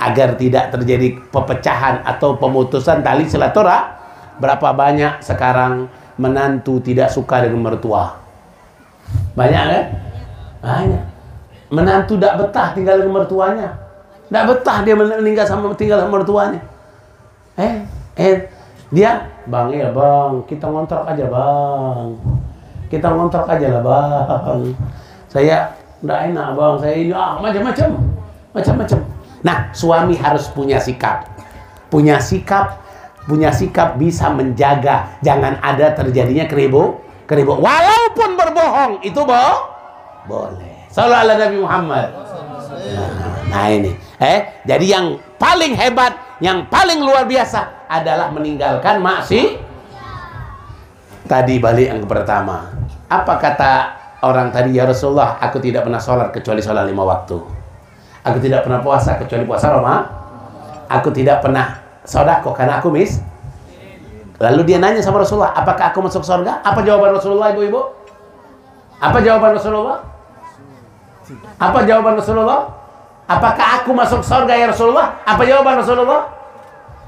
S1: agar tidak terjadi pepecahan atau pemutusan tali silaturahmi. Berapa banyak sekarang menantu tidak suka dengan mertua? Banyak kan? Banyak. Menantu tidak betah tinggal dengan mertuanya. Tidak betah dia tinggal sama mertuanya. Dia, "Bang, ya Bang, kita ngontrak aja Bang. Kita ngontrak aja lah Bang. Saya nggak enak Bang, saya ini macam-macam." Nah, suami harus punya sikap bisa menjaga jangan ada terjadinya keribu. Walaupun berbohong itu boleh. Sallallahu alaihi Nabi Muhammad. Nah ini, jadi yang paling hebat, yang paling luar biasa adalah meninggalkan maksiat. Tadi balik yang pertama. Apa kata orang tadi? Ya Rasulullah, aku tidak pernah sholat kecuali sholat 5 waktu. Aku tidak pernah puasa kecuali puasa Ramadan. Aku tidak pernah sedekah karena aku Lalu dia nanya sama Rasulullah, apakah aku masuk surga? Apa jawaban Rasulullah, ibu-ibu? Apa jawaban Rasulullah? Apakah aku masuk surga ya Rasulullah? Apa jawaban Rasulullah?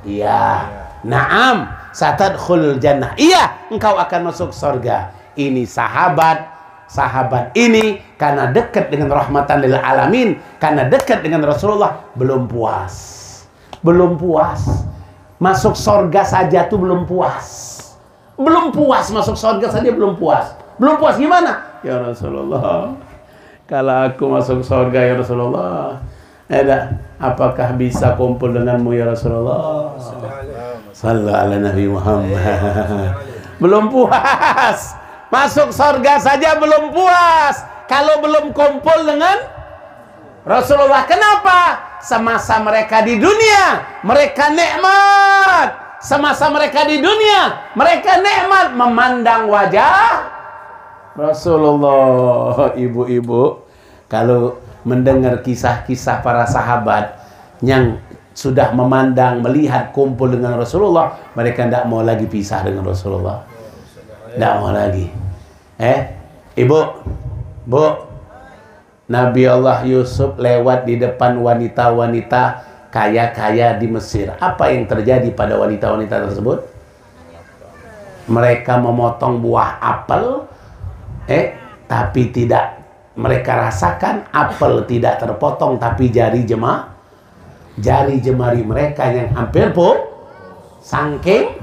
S1: Iya. Naam, satadkhulul jannah. Iya, engkau akan masuk surga. Ini sahabat ini karena dekat dengan rahmatan lil alamin, karena dekat dengan Rasulullah, belum puas. Masuk surga saja tuh belum puas. Masuk surga saja belum puas. Belum puas gimana? Ya Rasulullah, kalau aku masuk surga ya Rasulullah, apakah bisa kumpul denganmu ya Rasulullah? Sallallahu alaihi Nabi Muhammad. Belum puas. Masuk surga saja belum puas kalau belum kumpul dengan Rasulullah. Kenapa? Semasa mereka di dunia mereka nikmat. Semasa mereka di dunia mereka nikmat memandang wajah Rasulullah. Ibu-ibu, kalau mendengar kisah-kisah para sahabat yang sudah melihat kumpul dengan Rasulullah, mereka tidak mau lagi pisah dengan Rasulullah. Tidak mau lagi. Ibu, Nabi Allah Yusuf lewat di depan wanita-wanita kaya-kaya di Mesir. Apa yang terjadi pada wanita-wanita tersebut? Mereka memotong buah apel, tapi tidak mereka rasakan apel tidak terpotong, tapi jari jemari mereka yang hampir saking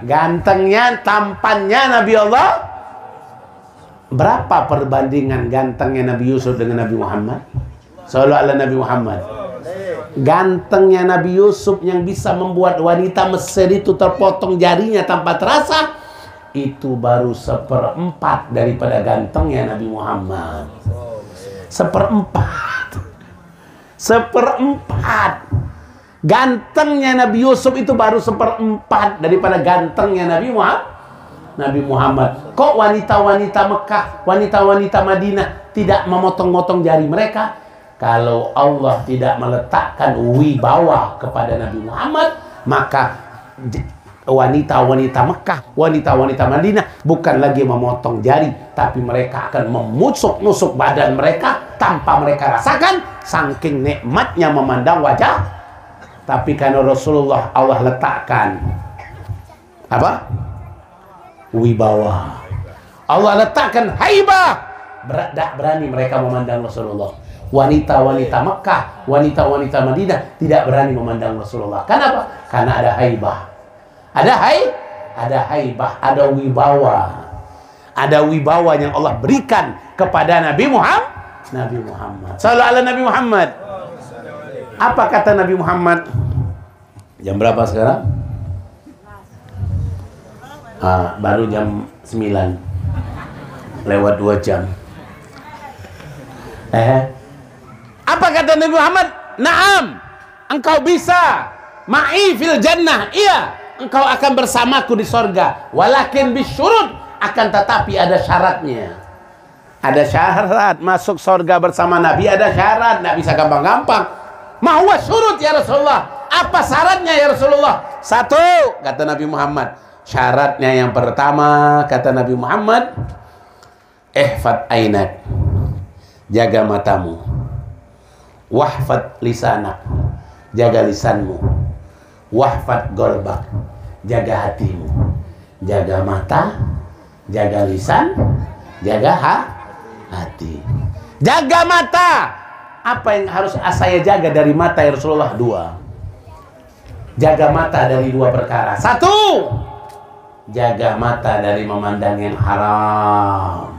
S1: gantengnya, tampannya Nabi Allah Berapa perbandingan gantengnya Nabi Yusuf dengan Nabi Muhammad? Sallallahu ala Nabi Muhammad. Gantengnya Nabi Yusuf yang bisa membuat wanita Mesir itu terpotong jarinya tanpa terasa, itu baru 1/4 daripada gantengnya Nabi Muhammad. 1/4. 1/4. Gantengnya Nabi Yusuf itu baru 1/4 daripada gantengnya Nabi Muhammad. Kok wanita-wanita Mekah, wanita-wanita Madinah tidak memotong-motong jari mereka? Kalau Allah tidak meletakkan wibawa kepada Nabi Muhammad, maka wanita-wanita Mekah, wanita-wanita Madinah bukan lagi memotong jari, tapi mereka akan memusuk-musuk badan mereka tanpa mereka rasakan, saking nikmatnya memandang wajah. Tapi karena Rasulullah, Allah letakkan apa? Wibawa. Allah letakkan haibah. Tak berani mereka memandang Rasulullah. Wanita-wanita Mekah, wanita-wanita Madinah tidak berani memandang Rasulullah. Kenapa? Karena ada haibah. Ada haibah, ada wibawa. Ada wibawa yang Allah berikan kepada Nabi Muhammad. Sallallahu alaihi Nabi Muhammad. Apa kata Nabi Muhammad? Jam berapa sekarang? Baru jam 9. Lewat 2 jam. Apa kata Nabi Muhammad? Naam, engkau bisa ma'i fil jannah. Iya, engkau akan bersamaku di sorga. Walakin bisyurut, akan tetapi ada syaratnya. Ada syarat masuk sorga bersama Nabi, ada syarat, tidak bisa gampang-gampang. Ma huwa syurut ya Rasulullah? Apa syaratnya ya Rasulullah? 1, kata Nabi Muhammad. Syaratnya yang pertama, kata Nabi Muhammad, ihfad ainak, jaga matamu. Wahfad lisanak, jaga lisanmu. Wahfad golbak, jaga hatimu. Jaga mata, jaga lisan, jaga hati. Jaga mata. Apa yang harus saya jaga dari mata ya Rasulullah? 2. Jaga mata dari 2 perkara. 1, jaga mata dari memandang yang haram.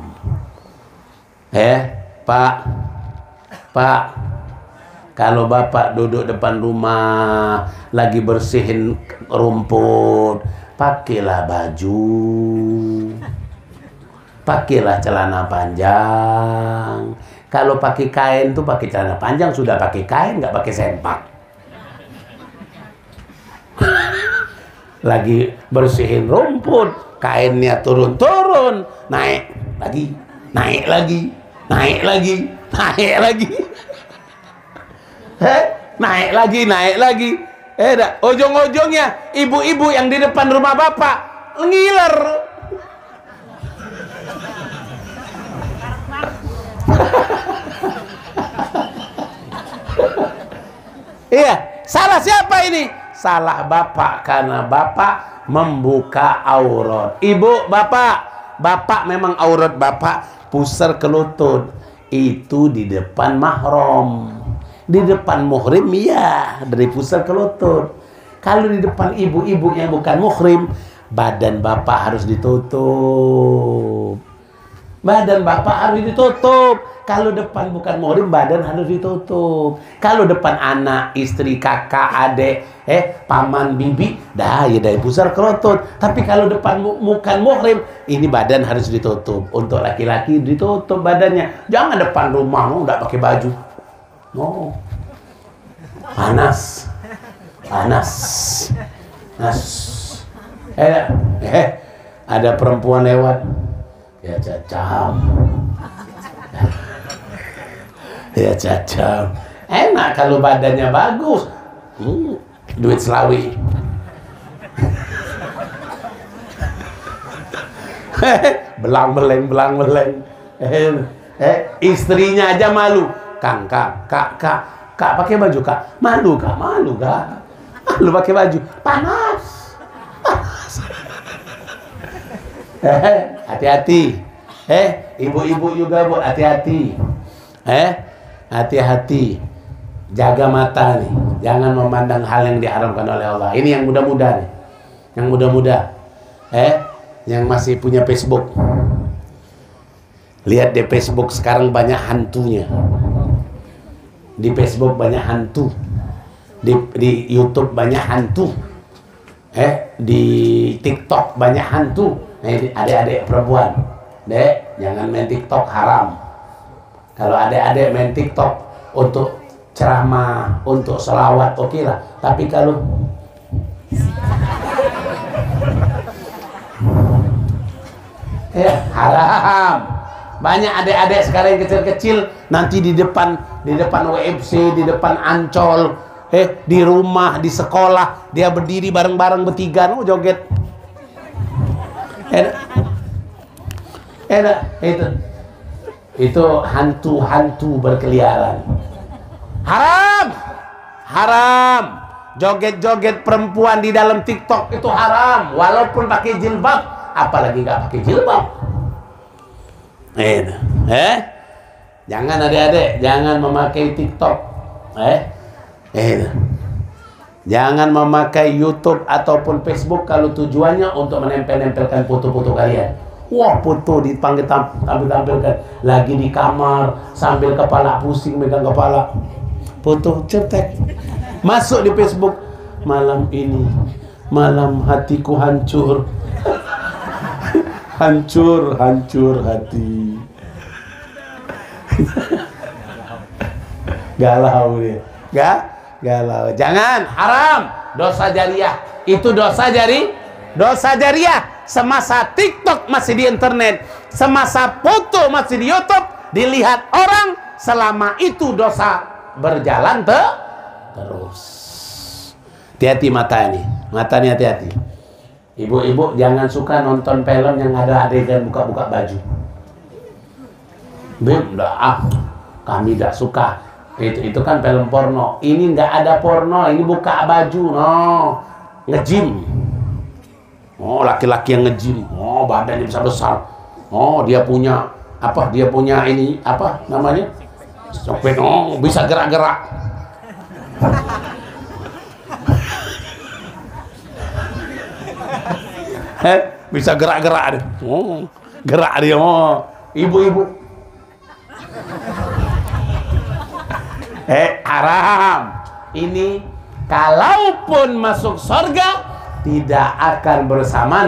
S1: Pak, kalau Bapak duduk depan rumah lagi bersihin rumput, pakailah baju, pakailah celana panjang. Kalau pakai kain tuh pakai celana panjang, sudah pakai kain, nggak pakai sempak. Lagi bersihin rumput, kainnya turun-turun, naik lagi, naik lagi, naik lagi, naik lagi. Naik lagi, naik lagi. Ujung-ujungnya ibu-ibu yang di depan rumah Bapak ngiler. Iya, salah siapa ini? Salah Bapak, karena Bapak membuka aurat. Ibu, Bapak memang aurat Bapak pusar ke lutut. Itu di depan mahram. Di depan muhrim ya, dari pusar ke lutut. Kalau di depan ibu-ibu yang bukan muhrim, badan Bapak harus ditutup. Badan Bapak harus ditutup. Kalau depan bukan muhrim, badan harus ditutup. Kalau depan anak, istri, kakak, adik, paman, bibi, dah ya dari pusar ke lutut. Tapi kalau depan bukan muhrim, ini badan harus ditutup. Untuk laki-laki ditutup badannya. Jangan depan rumah, nggak pakai baju. No, panas. Ada perempuan lewat, ya cacam, ya cacam. Enak kalau badannya bagus. Duit Selawi. Belang-beleng. Istrinya aja malu. Kak, pakai baju Kak. Malu Kak. Malu pakai baju. Panas. Hati-hati. Ibu-ibu juga Bu, hati-hati. Hati-hati. Jaga mata nih. Jangan memandang hal yang diharamkan oleh Allah. Ini yang muda-muda nih. Yang muda-muda. Yang masih punya Facebook.
S2: Lihat di Facebook sekarang banyak hantunya. Di Facebook banyak hantu. Di YouTube banyak hantu. Di TikTok banyak hantu. Nah, adik-adik perempuan, Dek, jangan main TikTok, haram. Kalau adik-adik main TikTok untuk ceramah, untuk selawat, oke lah. Tapi kalau haram. Banyak adik-adik sekarang yang kecil-kecil nanti di depan WFC, di depan Ancol, di rumah, di sekolah dia berdiri bareng-bareng bertiga, joget. Itu hantu-hantu berkeliaran. Haram. Joget-joget perempuan di dalam TikTok itu haram, walaupun pakai jilbab, apalagi nggak pakai jilbab. Jangan adik-adik, jangan memakai TikTok. Jangan memakai YouTube ataupun Facebook kalau tujuannya untuk menempel-nempelkan foto-foto kalian. Wah, foto tampilkan lagi di kamar sambil kepala pusing megang kepala. Foto cetek. Masuk di Facebook. Malam ini, malam hatiku hancur. hancur hati. Galau dia. Galau. Jangan, haram. Dosa jariah. Itu dosa jariah. Semasa TikTok masih di internet, semasa foto masih di YouTube, dilihat orang, selama itu dosa berjalan terus. Hati-hati mata ini. Mata ini hati-hati. Ibu-ibu jangan suka nonton film yang ada adegan buka-buka baju. Kami tidak suka. Itu kan film porno. Ini nggak ada porno, ini buka baju, nge-gym. Laki-laki yang nge-gym. Badannya besar. Dia punya apa? Dia punya ini apa namanya? Copet. Bisa gerak-gerak. Bisa gerak-gerak dia. Gerak dia. Ibu-ibu. Haram. Ini kalaupun masuk surga tidak akan bersama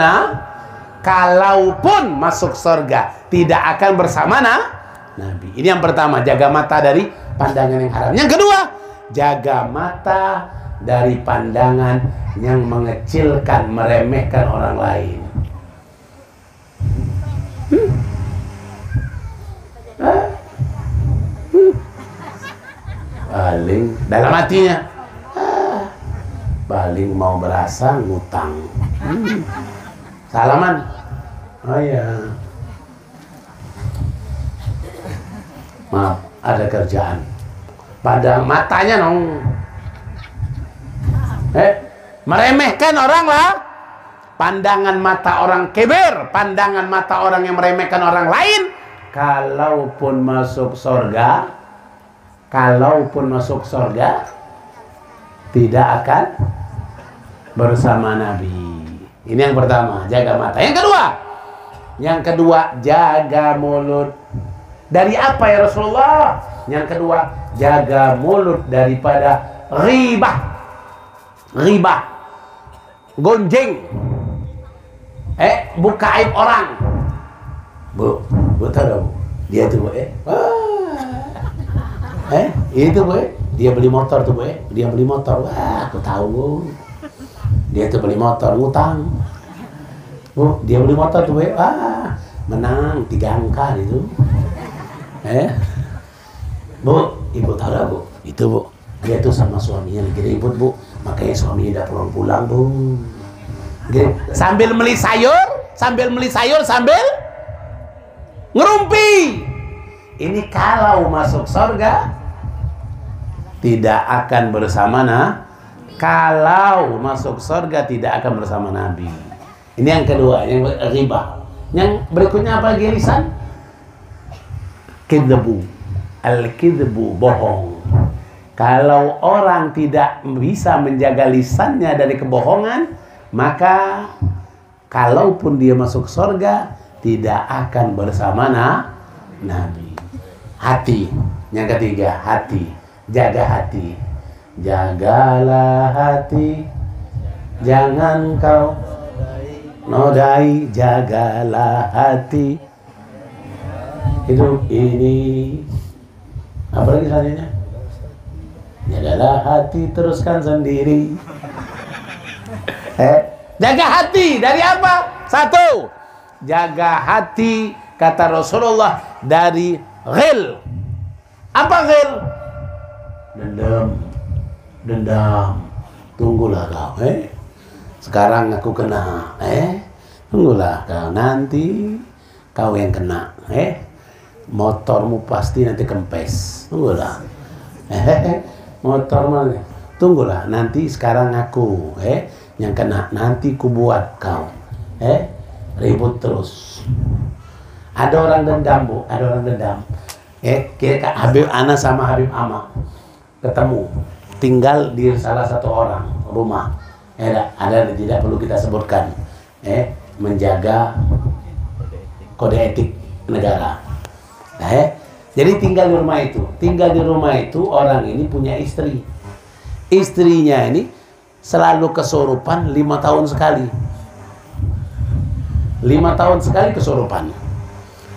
S2: kalaupun masuk surga tidak akan bersama Nabi. Ini yang pertama, jaga mata dari pandangan yang haram. Yang kedua, jaga mata dari pandangan yang mengecilkan, meremehkan orang lain. Paling dalam hatinya, paling mau berasa ngutang. Salaman. Oh iya. Maaf, ada kerjaan. Pada matanya meremehkan orang lah. Pandangan mata orang keber, pandangan mata orang yang meremehkan orang lain, kalaupun masuk surga tidak akan bersama Nabi. Ini yang pertama, jaga mata. Yang kedua, jaga mulut. Dari apa ya Rasulullah? Yang kedua, jaga mulut daripada ghibah, gonjeng, buka aib orang. Bu tahu dong, dia tuh itu dia beli motor tuh dia beli motor. Wah, aku tahu dia tuh beli motor ngutang. Bu, dia beli motor tuh menang 3 angka itu. Bu, ibu tahu lah bu, itu bu, dia tuh sama suaminya lagi ribut bu, makanya suaminya udah pulang-pulang bu. Sambil beli sayur sambil ngerumpi. Ini kalau masuk surga tidak akan bersama kalau masuk surga tidak akan bersama Nabi. Ini yang kedua, yang riba. Yang berikutnya apa lagi lisan? Al-kidbu, bohong. Kalau orang tidak bisa menjaga lisannya dari kebohongan, maka kalaupun dia masuk surga tidak akan bersama Nabi. Hati. Yang ketiga, hati. Jaga hati. Jagalah hati, jangan kau nodai. Jagalah hati, hidup ini. Apa lagi selanjutnya? Jagalah hati, teruskan sendiri. Jaga hati dari apa? Satu, jaga hati kata Rasulullah dari ghil. Apa ghil? Dendam. Tunggulah kau, sekarang aku kena, tunggulah kau, nanti kau yang kena, motormu pasti nanti kempes, tunggulah, motormu, tunggulah, nanti sekarang aku, yang kena, nanti ku buat kau, ribut terus. Ada orang dendam, Bu, ada orang dendam, kira Habib Ana sama Habib Ama ketemu, tinggal di salah satu orang rumah, ada tidak perlu kita sebutkan, menjaga kode etik negara, jadi tinggal di rumah itu orang ini punya istri, istrinya ini selalu kesurupan 5 tahun sekali, 5 tahun sekali kesurupan,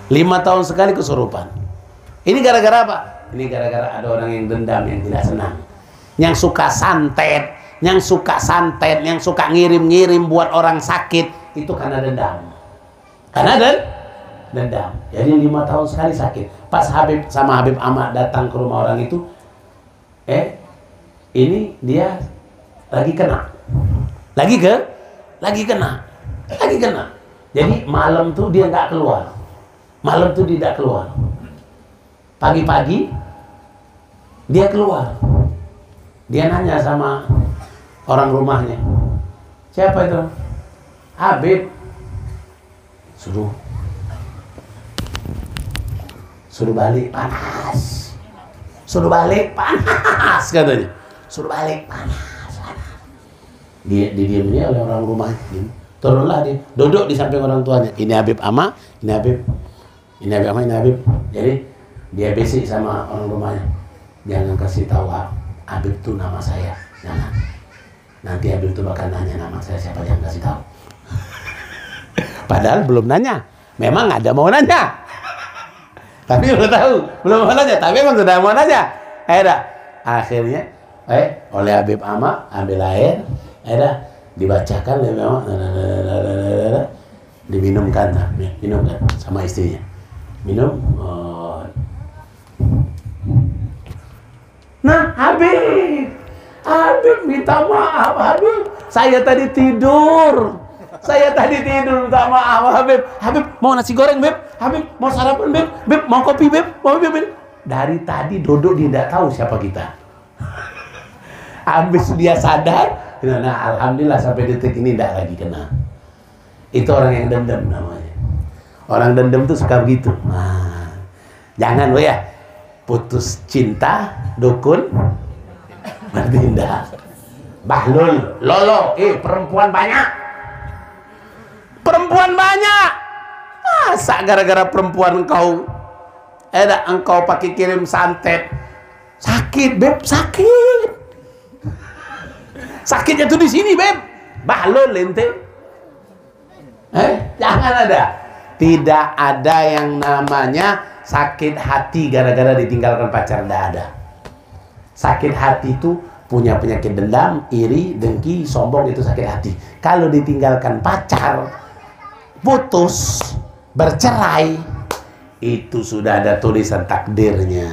S2: 5 tahun sekali kesurupan. Ini gara-gara apa? Ini gara-gara ada orang yang dendam, yang tidak senang, yang suka santet, yang suka ngirim-ngirim buat orang sakit, itu karena dendam. Karena dendam. Jadi 5 tahun sekali sakit. Pas Habib sama Habib Ahmad datang ke rumah orang itu, ini dia lagi kena. Lagi kena. Jadi malam tuh dia nggak keluar. Pagi-pagi dia keluar. Dia nanya sama orang rumahnya, siapa itu? Habib. Suruh balik panas. Katanya. Suruh balik panas. Dia didiamnya oleh orang rumahnya. Turunlah dia, duduk di samping orang tuanya. Ini Habib Ama, ini Habib. Jadi dia bisik sama orang rumahnya, jangan kasih tahu Habib itu nama saya, jangan. Nanti Habib itu bakal nanya nama saya siapa, yang kasih tahu. Padahal belum nanya, memang ada mau nanya, tapi belum tahu, belum mau nanya, tapi memang sudah mau nanya. Akhirnya, oleh Habib Ama ambil air, dibacakan, diminumkan sama istrinya, minum. Nah, Habib minta maaf, Habib. Saya tadi tidur, minta maaf, Habib. Habib mau nasi goreng, Beb. Habib mau sarapan, Beb. Beb mau kopi, Beb. Dari tadi duduk dia tidak tahu siapa kita. Habis dia sadar, nah alhamdulillah sampai detik ini tidak lagi kena. Itu orang yang dendam namanya. Orang dendam tuh suka begitu. Nah, jangan lo ya. Putus cinta, dukun bertindak. Bahlul, lolo, perempuan banyak. Masa gara-gara perempuan engkau pakai kirim santet. Sakit, Beb, sakit. Sakitnya tuh di sini, Beb. Bahlul ente. Jangan ada. Tidak ada yang namanya sakit hati gara-gara ditinggalkan pacar, tidak ada. Sakit hati itu punya penyakit dendam, iri, dengki, sombong, itu sakit hati. Kalau ditinggalkan pacar, putus, bercerai, itu sudah ada tulisan takdirnya.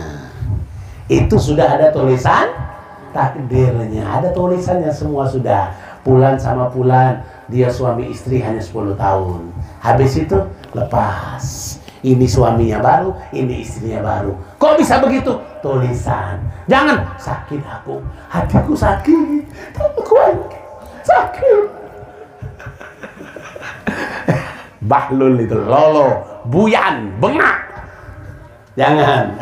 S2: Ada tulisannya semua sudah. Pulan sama Pulan, dia suami istri hanya 10 tahun. Habis itu lepas. Ini suaminya baru, ini istrinya baru. Kok bisa begitu? Tulisan. Jangan, sakit aku, hatiku sakit, sakit. Bahlul itu lolo, buyan, bengak. Jangan,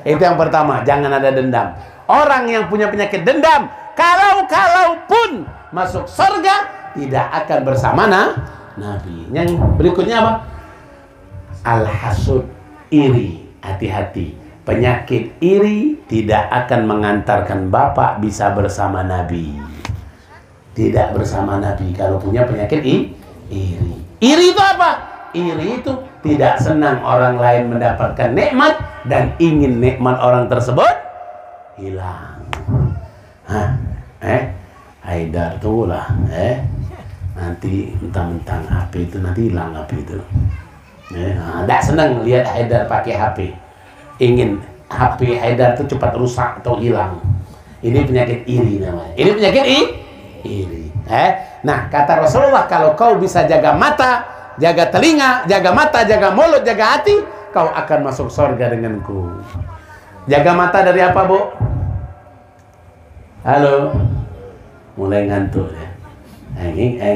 S2: itu yang pertama, jangan ada dendam. Orang yang punya penyakit dendam, kalaupun masuk surga, tidak akan bersama Nabi. Yang berikutnya apa? Al-hasud, iri. hati-hati. Penyakit iri tidak akan mengantarkan Bapak bisa bersama Nabi. Tidak bersama Nabi kalau punya penyakit iri. Iri itu apa? Iri itu tidak senang orang lain mendapatkan nikmat dan ingin nikmat orang tersebut hilang. Haidar tuh lah, nanti mentang-mentang HP itu nanti hilang HP itu. Tidak senang lihat Haidar pakai HP. Ingin HP Haidar itu cepat rusak atau hilang. Ini penyakit iri namanya. Ini penyakit iri. Nah, kata Rasulullah, kalau kau bisa jaga mata, jaga telinga, jaga mata, jaga mulut, jaga hati, kau akan masuk surga denganku. Jaga mata dari apa, Bu? Halo? Mulai ngantuk ya.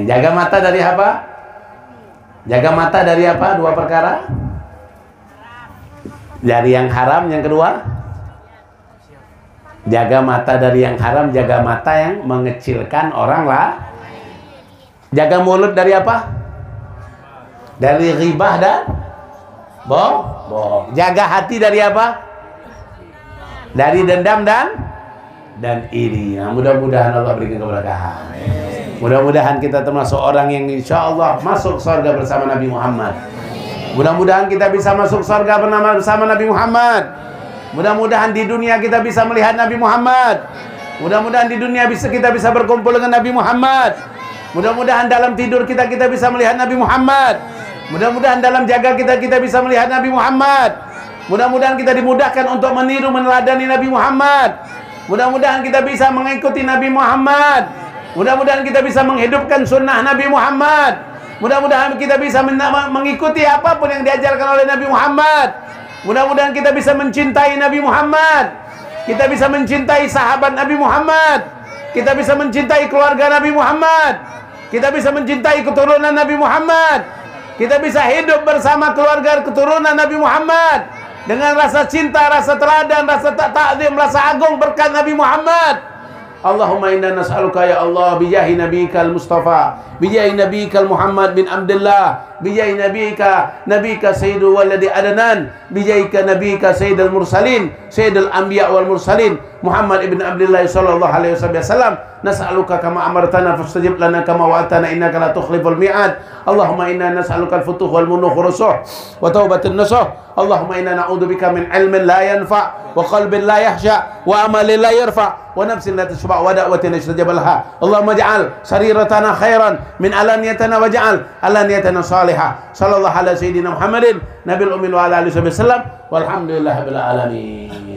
S2: Jaga mata dari apa? Jaga mata dari apa? Dua perkara. Dari yang haram, yang kedua jaga mata dari yang haram, jaga mata yang mengecilkan orang lah. Jaga mulut dari apa? Dari ghibah dan bohong. Jaga hati dari apa? Dari dendam dan iri. Nah, mudah-mudahan Allah berikan keberkahan. Mudah-mudahan kita termasuk orang yang insya Allah masuk surga bersama Nabi Muhammad. Mudah-mudahan kita bisa masuk surga bersama Nabi Muhammad. Mudah-mudahan di dunia kita bisa melihat Nabi Muhammad. Mudah-mudahan di dunia kita bisa berkumpul dengan Nabi Muhammad. Mudah-mudahan dalam tidur kita bisa melihat Nabi Muhammad. Mudah-mudahan dalam jaga kita bisa melihat Nabi Muhammad. Mudah-mudahan kita dimudahkan untuk meniru meneladani Nabi Muhammad. Mudah-mudahan kita bisa mengikuti Nabi Muhammad. Mudah-mudahan kita bisa menghidupkan sunnah Nabi Muhammad. Mudah-mudahan kita bisa mengikuti apapun yang diajarkan oleh Nabi Muhammad. Mudah-mudahan kita bisa mencintai Nabi Muhammad. Kita bisa mencintai sahabat Nabi Muhammad. Kita bisa mencintai keluarga Nabi Muhammad. Kita bisa mencintai keturunan Nabi Muhammad. Kita bisa hidup bersama keluarga keturunan Nabi Muhammad dengan rasa cinta, rasa teladan, rasa ta'zim, rasa agung berkat Nabi Muhammad. Allahumma inna nas'aluka ya Allah bijahi nabiyikal Mustafa, bijahi nabiyikal Muhammad bin Abdullah, bijahi nabiyika sayyidul waladi adnan, bijahika nabiyika sayyidul mursalin, sayyidul anbiya wal mursalin, Muhammad ibn Abdullah sallallahu alaihi wasallam. Nas'aluka kama amartana fastajib lana kama wa'adtana innaka la tukhliful mi'ad. Allahumma inna nas'aluka al-futuh wal munuh rusuh wa taubatun nasuh. Allahumma inna na'udzubika min ilmin la yanfa' wa qalbin la yahsha wa amalin la yarfa' wa nafsin la tashba' wa da'watin la yustajab laha. Allahumma ij'al sariratana khairan min alaniyatana waj'al alaniyatana salihah. Sallallahu ala sayyidina Muhammadin nabil ummi wa ala alihi wasallam walhamdulillahirabbil alamin.